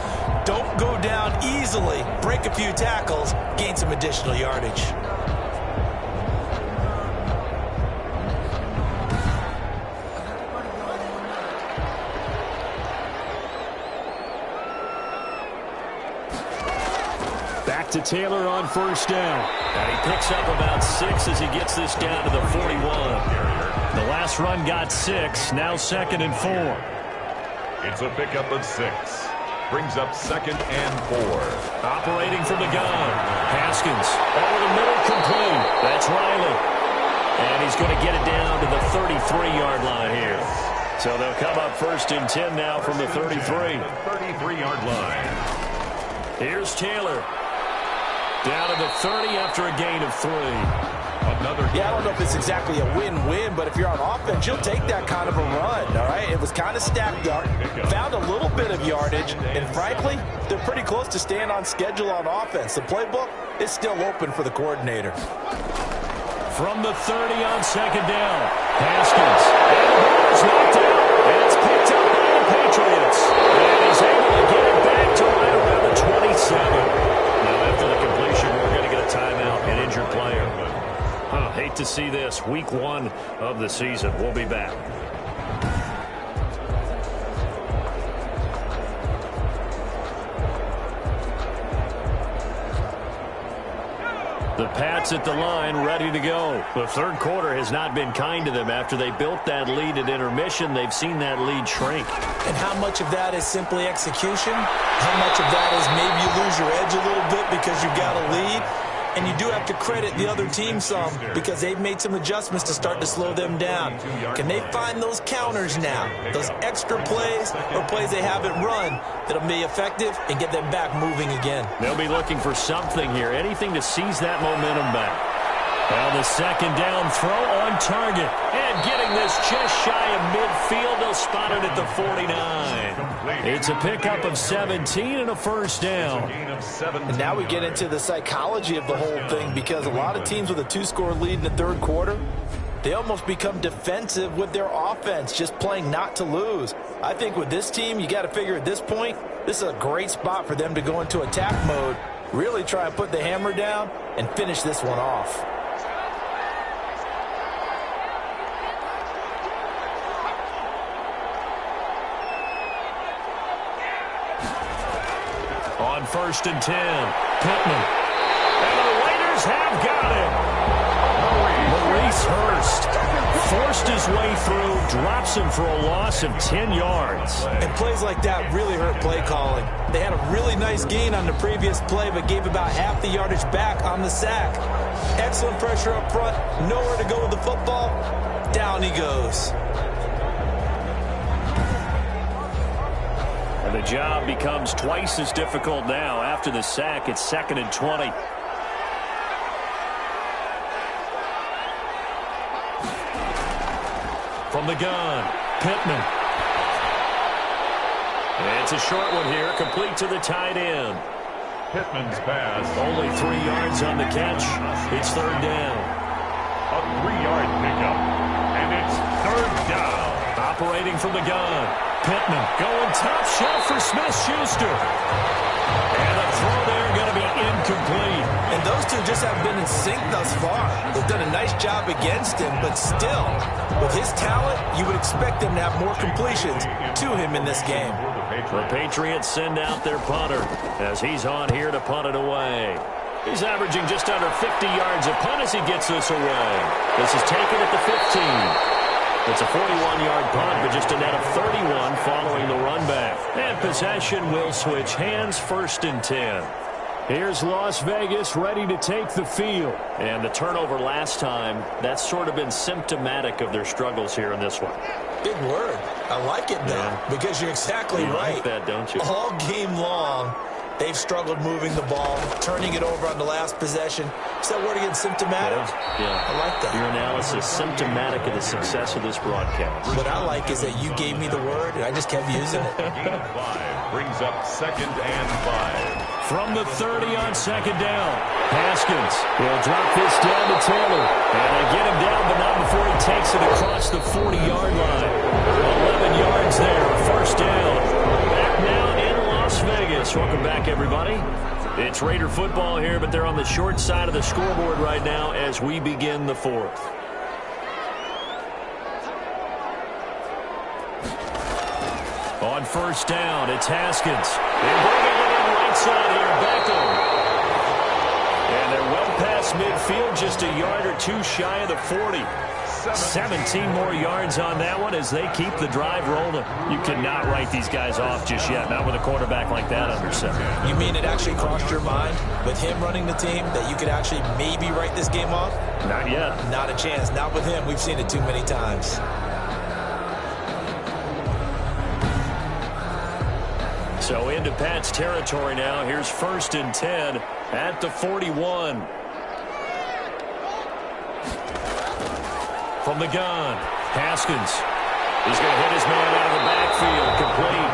Don't go down easily. Break a few tackles. Gain some additional yardage. To Taylor on first down. And he picks up about 6 as he gets this down to the 41. The last run got 6. Now 2nd and 4. It's a pickup of 6. Brings up 2nd and 4. Operating from the gun. Haskins over the middle, complete. That's Riley. And he's going to get it down to the 33-yard line here. So they'll come up 1st and 10 now from the 33. 33-yard line. Here's Taylor. Down to the 30 after a gain of 3. Yeah, I don't know if it's exactly a win-win, but if you're on offense, you'll take that kind of a run, all right? It was kind of stacked up, found a little bit of yardage, and frankly, they're pretty close to staying on schedule on offense. The playbook is still open for the coordinator. From the 30 on 2nd down, Haskins. And the ball is knocked out, and it's picked up by the Patriots. And he's able to get it back to right around the 27. After the completion, we're going to get a timeout, an injured player. Hate to see this. Week 1 of the season. We'll be back. The Pats at the line, ready to go. The third quarter has not been kind to them. After they built that lead at intermission, they've seen that lead shrink. And how much of that is simply execution? How much of that is maybe you lose your edge a little bit because you've got a lead? And you do have to credit the other team some because they've made some adjustments to start to slow them down. Can they find those counters now, those extra plays or plays they haven't run that'll be effective and get them back moving again? They'll be looking for something here, anything to seize that momentum back. Now the 2nd down throw on target. And getting this just shy of midfield, they'll spot it at the 49. It's a pickup of 17 and a first down. And now we get into the psychology of the whole thing because a lot of teams with a 2-score lead in the third quarter, they almost become defensive with their offense, just playing not to lose. I think with this team, you got to figure at this point, this is a great spot for them to go into attack mode, really try and put the hammer down and finish this one off. On 1st and 10, Pittman. And the Raiders have got him. Maurice Hurst forced his way through, drops him for a loss of 10 yards. And plays like that really hurt play calling. They had a really nice gain on the previous play, but gave about half the yardage back on the sack. Excellent pressure up front, nowhere to go with the football. Down he goes. And the job becomes twice as difficult now. After the sack, it's 2nd and 20. From the gun, Pittman. It's a short one here, complete to the tight end. Pittman's pass. Only 3 yards on the catch. It's 3rd down. A 3-yard pickup. And it's 3rd down. Operating from the gun. Pittman going top shelf for Smith-Schuster. And the throw there going to be incomplete. And those two just haven't been in sync thus far. They've done a nice job against him, but still, with his talent, you would expect them to have more completions to him in this game. The Patriots send out their punter as he's on here to punt it away. He's averaging just under 50 yards a punt as he gets this away. This is taken at the 15. It's a 41-yard punt, but just a net of 31 following the run back. And possession will switch hands, 1st and 10. Here's Las Vegas ready to take the field. And the turnover last time, that's sort of been symptomatic of their struggles here in this one. Big word. I like it, though, because you're exactly right. You like that, don't you? All game long, they've struggled moving the ball, turning it over on the last possession. Is that word again, symptomatic? Yeah. I like that. Your analysis, symptomatic of the success of this broadcast. What I like is that you gave me the word, and I just kept using it. Gain of 5 brings up 2nd and 5. From the 30 on 2nd down, Haskins will drop this down to Taylor. And they get him down, but not before he takes it across the 40-yard line. 11 yards there, 1st down. Back now in Las Vegas. Welcome back, everybody. It's Raider football here, but they're on the short side of the scoreboard right now as we begin the 4th. On 1st down, it's Haskins. They're bringing it in right side here, Beckham. And they're well past midfield, just a yard or two shy of the 40. 17 more yards on that one as they keep the drive rolling. You cannot write these guys off just yet, not with a quarterback like that under center. You mean it actually crossed your mind with him running the team that you could actually maybe write this game off? Not yet. Not a chance. Not with him. We've seen it too many times. So into Pat's territory now. Here's 1st and 10 at the 41. From the gun, Haskins. He's going to hit his man out of the backfield, complete.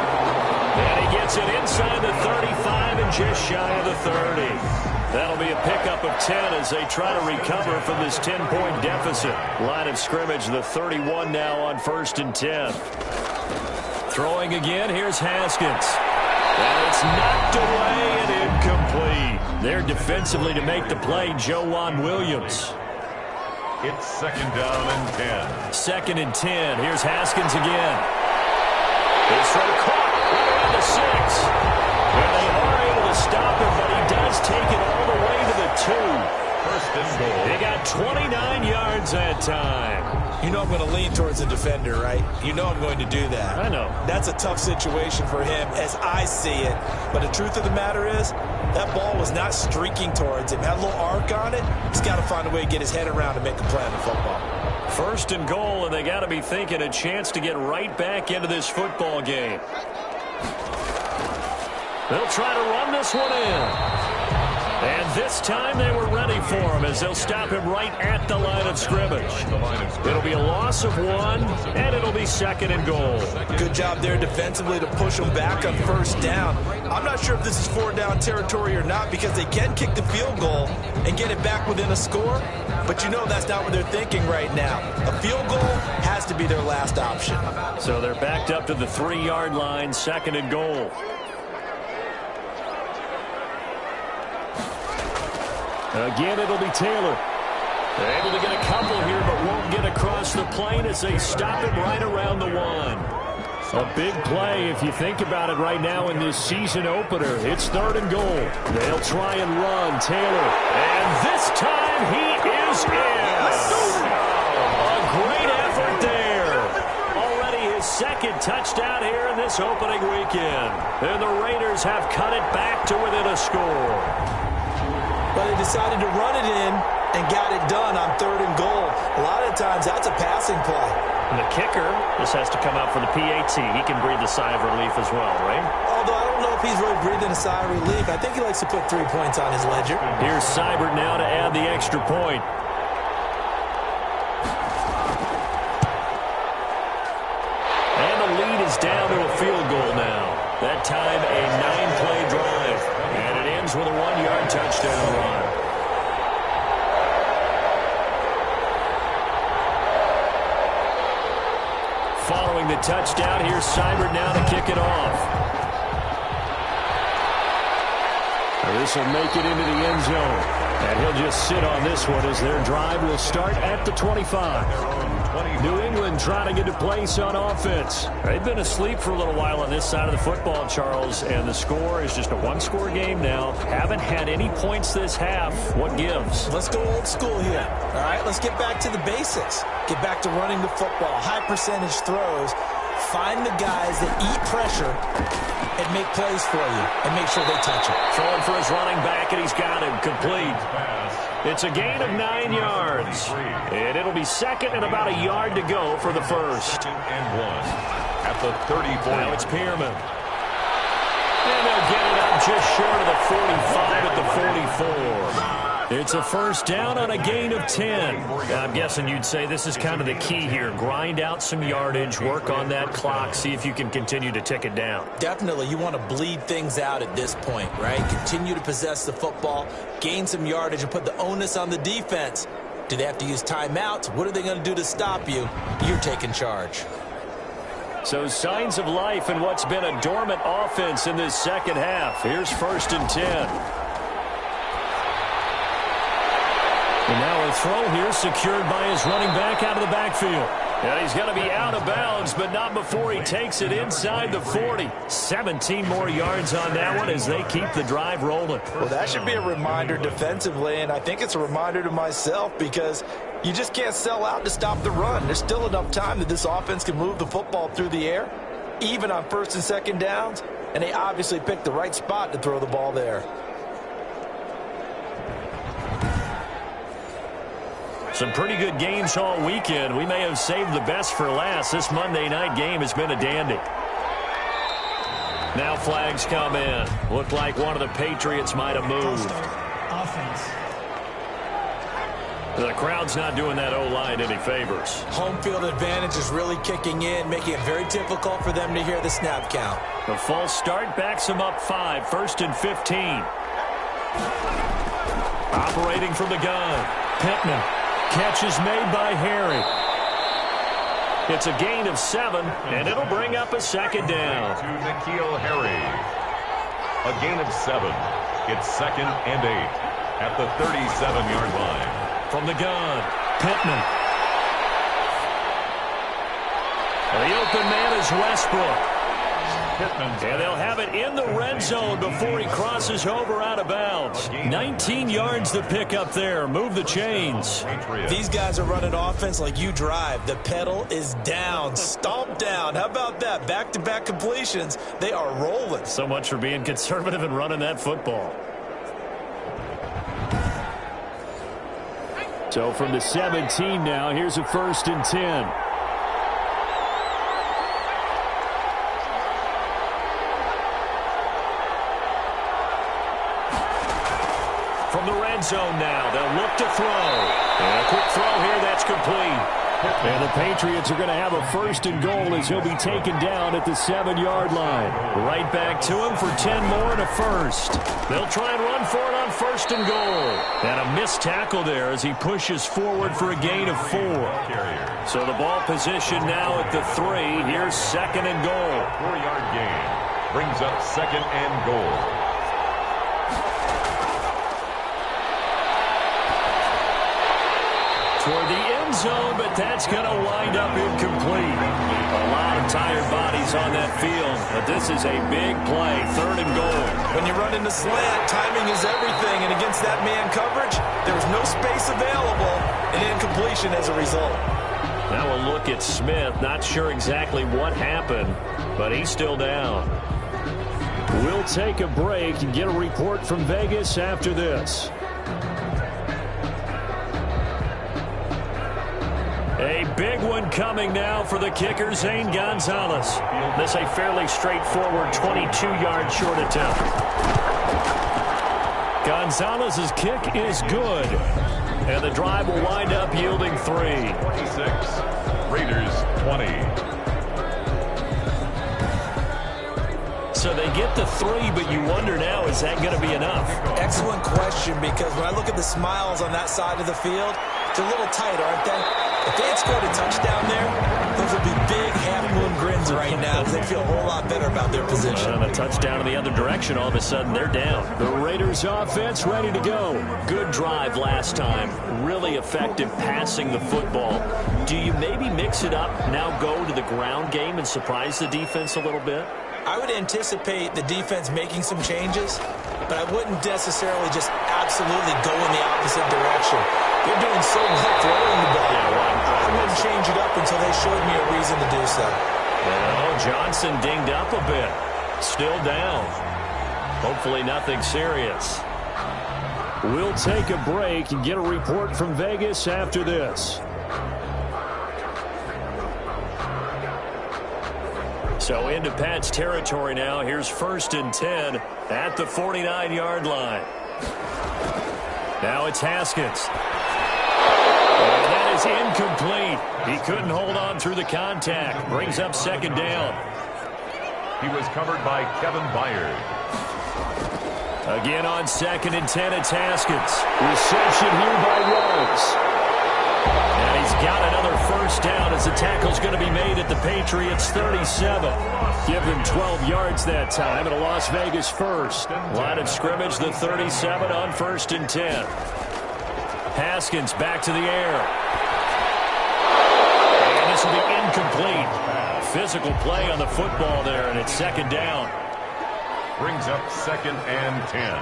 And he gets it inside the 35 and just shy of the 30. That'll be a pickup of 10 as they try to recover from this 10-point deficit. Line of scrimmage, the 31 now on 1st and 10. Throwing again, here's Haskins. And it's knocked away and incomplete. There defensively to make the play, Joejuan Williams. It's 2nd down and 10. 2nd and 10. Here's Haskins again. This throw caught right around the 6. And they are able to stop him, but he does take it all the way to the 2. 1st and goal. They got 29 yards that time. You know I'm going to lean towards the defender, right? You know I'm going to do that. I know. That's a tough situation for him as I see it. But the truth of the matter is, that ball was not streaking towards him. Had a little arc on it. He's got to find a way to get his head around and make a play on the football. 1st and goal, and they got to be thinking a chance to get right back into this football game. They'll try to run this one in. And this time they were ready for him as they'll stop him right at the line of scrimmage. It'll be a loss of 1, and it'll be 2nd and goal. Good job there defensively to push him back on 1st down. I'm not sure if this is 4th down territory or not because they can kick the field goal and get it back within a score. But you know that's not what they're thinking right now. A field goal has to be their last option. So they're backed up to the 3-yard line, 2nd and goal. Again, it'll be Taylor. They're able to get a couple here, but won't get across the plane as they stop him right around the 1. A big play if you think about it right now in this season opener. It's 3rd and goal. They'll try and run Taylor. And this time he is in. A great effort there. Already his 2nd touchdown here in this opening weekend. And the Raiders have cut it back to within a score. But they decided to run it in and got it done on 3rd and goal. A lot of times, that's a passing play. And the kicker, this has to come out for the PAT. He can breathe a sigh of relief as well, right? Although I don't know if he's really breathing a sigh of relief. I think he likes to put 3 points on his ledger. Here's Seibert now to add the extra point. And the lead is down to a field goal now. That time a 9-play drive. And it ends with a 1-yard touchdown run. Following the touchdown, here's Seibert now to kick it off. This will make it into the end zone. And he'll just sit on this one as their drive will start at the 25. New England trying to get a place on offense. They've been asleep for a little while on this side of the football, Charles, and the score is just a one-score game now. Haven't had any points this half. What gives? Let's go old school here. All right, let's get back to the basics. Get back to running the football, high percentage throws. Find the guys that eat pressure and make plays for you and make sure they touch it. Throwing for his running back, and he's got him complete. It's a gain of 9 yards. And it'll be second and about a yard to go for the first. 2 and 1 at the 34. Now it's Pearman. And they'll get it up just short of the 45 at the 44. It's a first down on a gain of 10. I'm guessing you'd say this is kind of the key here. Grind out some yardage, work on that clock, see if you can continue to tick it down. Definitely, you want to bleed things out at this point, right? Continue to possess the football, gain some yardage, and put the onus on the defense. Do they have to use timeouts? What are they going to do to stop you? You're taking charge. So signs of life in what's been a dormant offense in this second half. Here's 1st and 10. And now a throw here secured by his running back out of the backfield. And he's going to be out of bounds, but not before he takes it inside the 40. 17 more yards on that one as they keep the drive rolling. Well, that should be a reminder defensively, and I think it's a reminder to myself because you just can't sell out to stop the run. There's still enough time that this offense can move the football through the air, even on 1st and 2nd downs, and they obviously picked the right spot to throw the ball there. Some pretty good games all weekend. We may have saved the best for last. This Monday night game has been a dandy. Now flags come in. Looked like one of the Patriots might have moved. Offense. The crowd's not doing that O-line any favors. Home field advantage is really kicking in, making it very difficult for them to hear the snap count. The false start backs them up 5, 1st and 15. Operating from the gun. Pittman. Catch is made by Harry. It's a gain of 7, and it'll bring up a 2nd down. To N'Keal Harry. A gain of 7. It's 2nd and 8 at the 37-yard line. From the gun, Pittman. And the open man is Westbrook. And they'll have it in the red zone before he crosses over out of bounds. 19 yards to pick up there. Move the chains. These guys are running offense like you drive. The pedal is down, stomp down. How about that? Back-to-back completions. They are rolling. So much for being conservative and running that football. So from the 17 now, here's a 1st and 10. From the red zone now, they'll look to throw. And a quick throw here, that's complete. And the Patriots are going to have a 1st and goal as he'll be taken down at the 7-yard line. Right back to him for 10 more and a first. They'll try and run for it on 1st and goal. And a missed tackle there as he pushes forward for a gain of 4. So the ball position now at the 3. Here's 2nd and goal. 4-yard gain brings up 2nd and goal. Toward the end zone, but that's going to wind up incomplete. A lot of tired bodies on that field, but this is a big play, 3rd and goal. When you run into slant, timing is everything, and against that man coverage, there was no space available, and incompletion as a result. Now a look at Smith. Not sure exactly what happened, but he's still down. We'll take a break and get a report from Vegas after this. A big one coming now for the kicker, Zane Gonzalez. This a fairly straightforward 22-yard short attempt. Gonzalez's kick is good. And the drive will wind up yielding 3. 26. Raiders 20. So they get the 3, but you wonder now, is that going to be enough? Excellent question, because when I look at the smiles on that side of the field, it's a little tight, aren't they? If they had scored a touchdown there, Those will be big half-moon grins right now because they feel a whole lot better about their position. And a touchdown in the other direction, all of a sudden they're down. The Raiders offense ready to go. Good drive last time. Really effective passing the football. Do you maybe mix it up, now go to the ground game and surprise the defense a little bit? I would anticipate the defense making some changes, but I wouldn't necessarily just absolutely go in the opposite direction. They're doing so well throwing the ball. I wouldn't change it up until they showed me a reason to do so. Well, Johnson dinged up a bit. Still down. Hopefully nothing serious. We'll take a break and get a report from Vegas after this. So into Pat's territory now. Here's 1st and 10 at the 49-yard line. Now it's Haskins. And that is incomplete. He couldn't hold on through the contact. Brings up 2nd down. He was covered by Kevin Byard. Again on 2nd and 10, it's Haskins. Reception here by Rose. And he's got another 1st down as the tackle's going to be made at the Patriots 37. Give them 12 yards that time and a Las Vegas 1st. Line of scrimmage, the 37 on 1st and 10. Haskins back to the air. And this will be incomplete. Physical play on the football there, and it's 2nd down. Brings up 2nd and 10.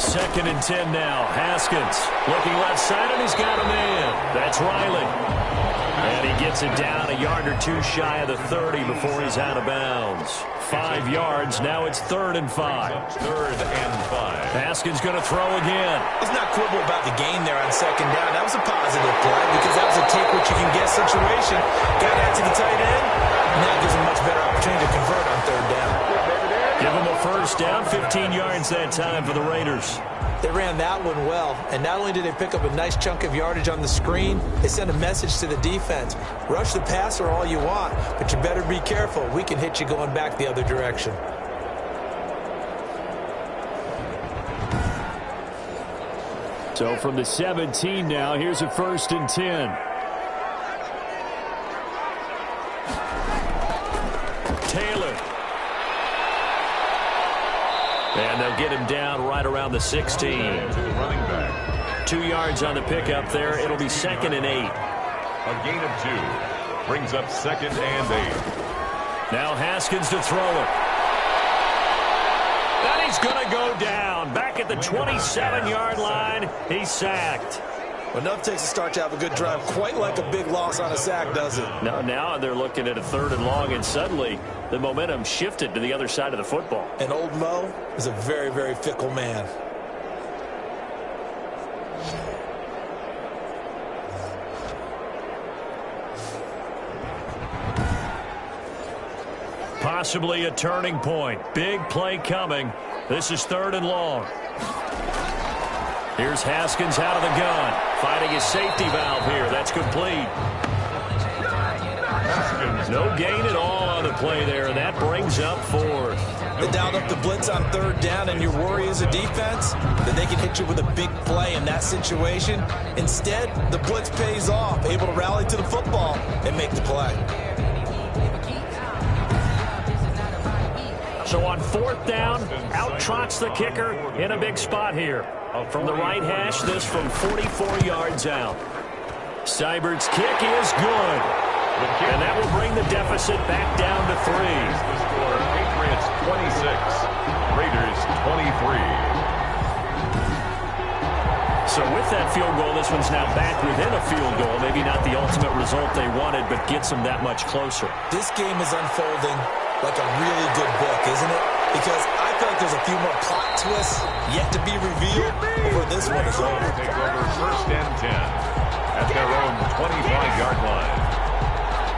2nd and 10 now. Haskins looking left side, and he's got a man. That's Riley. And he gets it down a yard or two shy of the 30 before he's out of bounds. 5 yards. Now it's 3rd and 5. 3rd and 5. Haskins going to throw again. Let's not quibble about the gain there on 2nd down. That was a positive play because that was a take-what-you-can-get situation. Got out to the tight end. Now gives him a much better opportunity to convert on 3rd down. Give him a 1st down, 15 yards that time for the Raiders. They ran that one well, and not only did they pick up a nice chunk of yardage on the screen, they sent a message to the defense. Rush the passer all you want, but you better be careful. We can hit you going back the other direction. So from the 17 now, here's a 1st and 10. Taylor. And they'll get him down right around the 16. Running back. 2 yards on the pickup there. It'll be 2nd and 8. A gain of 2. Brings up 2nd and 8. Now Haskins to throw it. And he's going to go down. Back at the 27-yard line. He's sacked. Well, enough takes a start to have a good drive. Quite like a big loss on a sack, does it? Now they're looking at a 3rd and long, and suddenly the momentum shifted to the other side of the football. And old Mo is a very, very fickle man. Possibly a turning point. Big play coming. This is 3rd and long. Here's Haskins out of the gun. Finding his safety valve here. That's complete. No gain at all on the play there, and that brings up 4th. They dialed up the blitz on 3rd down, and your worry as a defense that they can hit you with a big play in that situation. Instead, the blitz pays off, able to rally to the football and make the play. So on 4th down, out trots the kicker in a big spot here. From the right hash, this from 44 yards out. Seibert's kick is good. And that will bring the deficit back down to 3. The score, Patriots 26, Raiders 23. So with that field goal, this one's now back within a field goal. Maybe not the ultimate result they wanted, but gets them that much closer. This game is unfolding like a really good book, isn't it? Because I feel like there's a few more plot twists yet to be revealed before this one is over. Take over 1st and 10 at their own 25-yard line.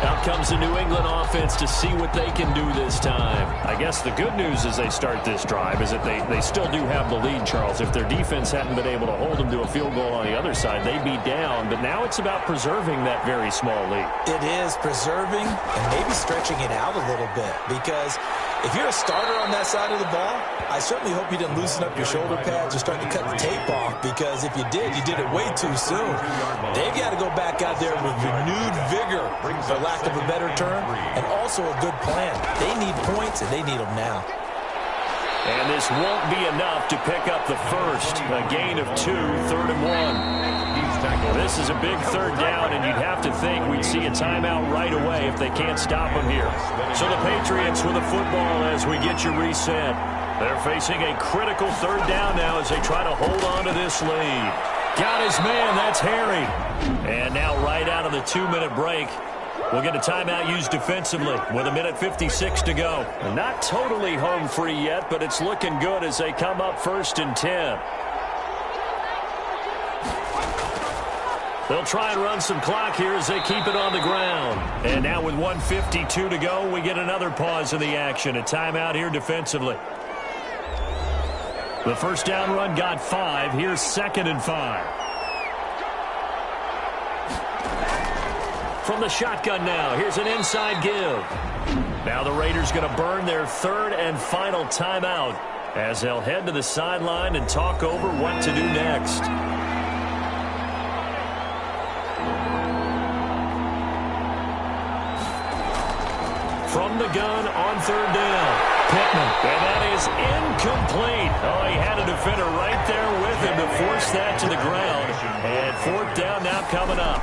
Out comes the New England offense to see what they can do this time. I guess the good news as they start this drive is that they still do have the lead, Charles. If their defense hadn't been able to hold them to a field goal on the other side, they'd be down. But now it's about preserving that very small lead. It is preserving and maybe stretching it out a little bit because If you're a starter on that side of the ball, I certainly hope you didn't loosen up your shoulder pads or start to cut the tape off, because if you did it way too soon. They've got to go back out there with renewed vigor, for lack of a better term, and also a good plan. They need points, and they need them now. And this won't be enough to pick up the first. A gain of 2, 3rd and 1. This is a big 3rd down, and you'd have to think we'd see a timeout right away if they can't stop them here. So the Patriots with the football as we get you reset. They're facing a critical 3rd down now as they try to hold on to this lead. Got his man, that's Harry. And now right out of the 2-minute break, we'll get a timeout used defensively with 1:56 to go. Not totally home free yet, but it's looking good as they come up 1st and 10. They'll try and run some clock here as they keep it on the ground. And now with 1:52 to go, we get another pause in the action. A timeout here defensively. The first down run got 5. Here's 2nd and 5. From the shotgun now, here's an inside give. Now the Raiders going to burn their 3rd and final timeout as they'll head to the sideline and talk over what to do next. From the gun on 3rd down. Pittman. And that is incomplete. Oh, he had a defender right there with him to force that to the ground. And 4th down now coming up.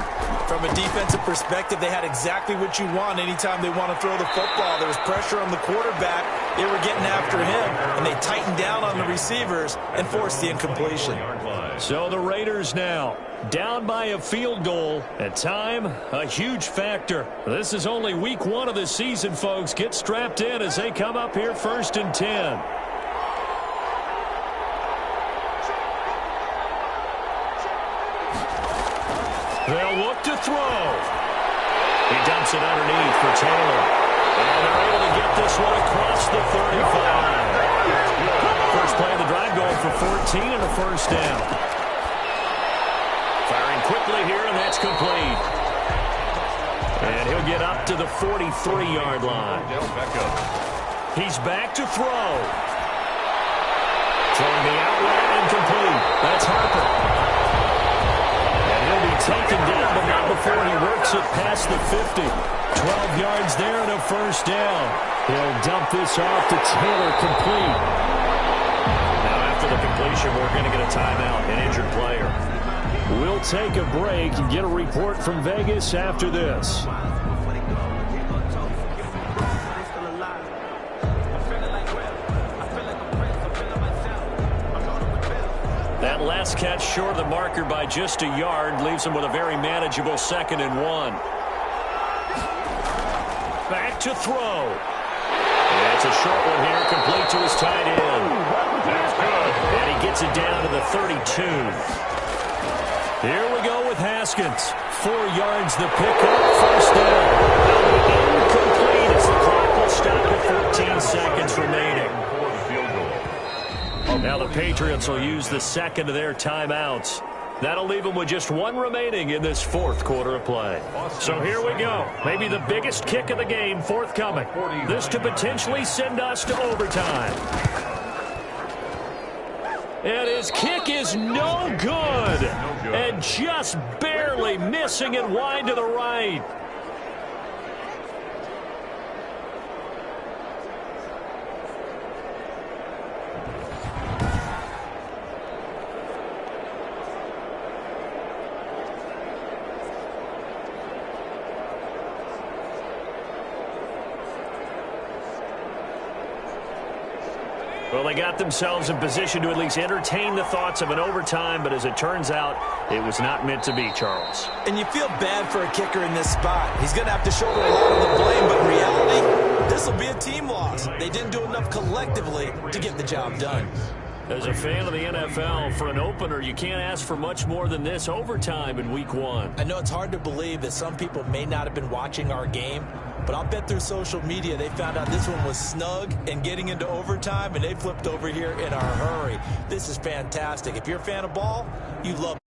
From a defensive perspective, they had exactly what you want anytime they want to throw the football. There was pressure on the quarterback. They were getting after him, and they tightened down on the receivers and forced the incompletion. So the Raiders now down by a field goal, and time a huge factor. This is only week 1 of the season, folks. Get strapped in as they come up here 1st and 10. They'll look to throw. He dumps it underneath for Taylor. And they're able to get this one across the 35. First play of the drive going for 14 and a 1st down. Firing quickly here, and that's complete. And he'll get up to the 43-yard line. He's back to throw. Throwing the outlet incomplete. That's Harper. And he'll be taken down, but not before he works it past the 50. 12 yards there and a 1st down. He'll dump this off to Taylor, complete. Now after the completion, we're going to get a timeout, an injured player. We'll take a break and get a report from Vegas after this. That last catch short of the marker by just a yard leaves him with a very manageable 2nd and 1. Back to throw. And it's a short one here, complete to his tight end. That's good. And he gets it down to the 32. Here we go with Haskins. 4 yards the pickup, 1st down. Incomplete as the clock will stop at 14 seconds remaining. Now the Patriots will use the 2nd of their timeouts. That'll leave them with just 1 remaining in this 4th quarter of play. So here we go. Maybe the biggest kick of the game forthcoming. This to potentially send us to overtime. And his kick is no good. And just barely missing it wide to the right. Well, they got themselves in position to at least entertain the thoughts of an overtime, but as it turns out, it was not meant to be, Charles. And you feel bad for a kicker in this spot. He's going to have to shoulder a lot of the blame, but in reality, this will be a team loss. They didn't do enough collectively to get the job done. As a fan of the NFL, for an opener, you can't ask for much more than this overtime in week 1. I know it's hard to believe that some people may not have been watching our game, but I'll bet through social media they found out this one was snug and getting into overtime, and they flipped over here in a hurry. This is fantastic. If you're a fan of ball, you love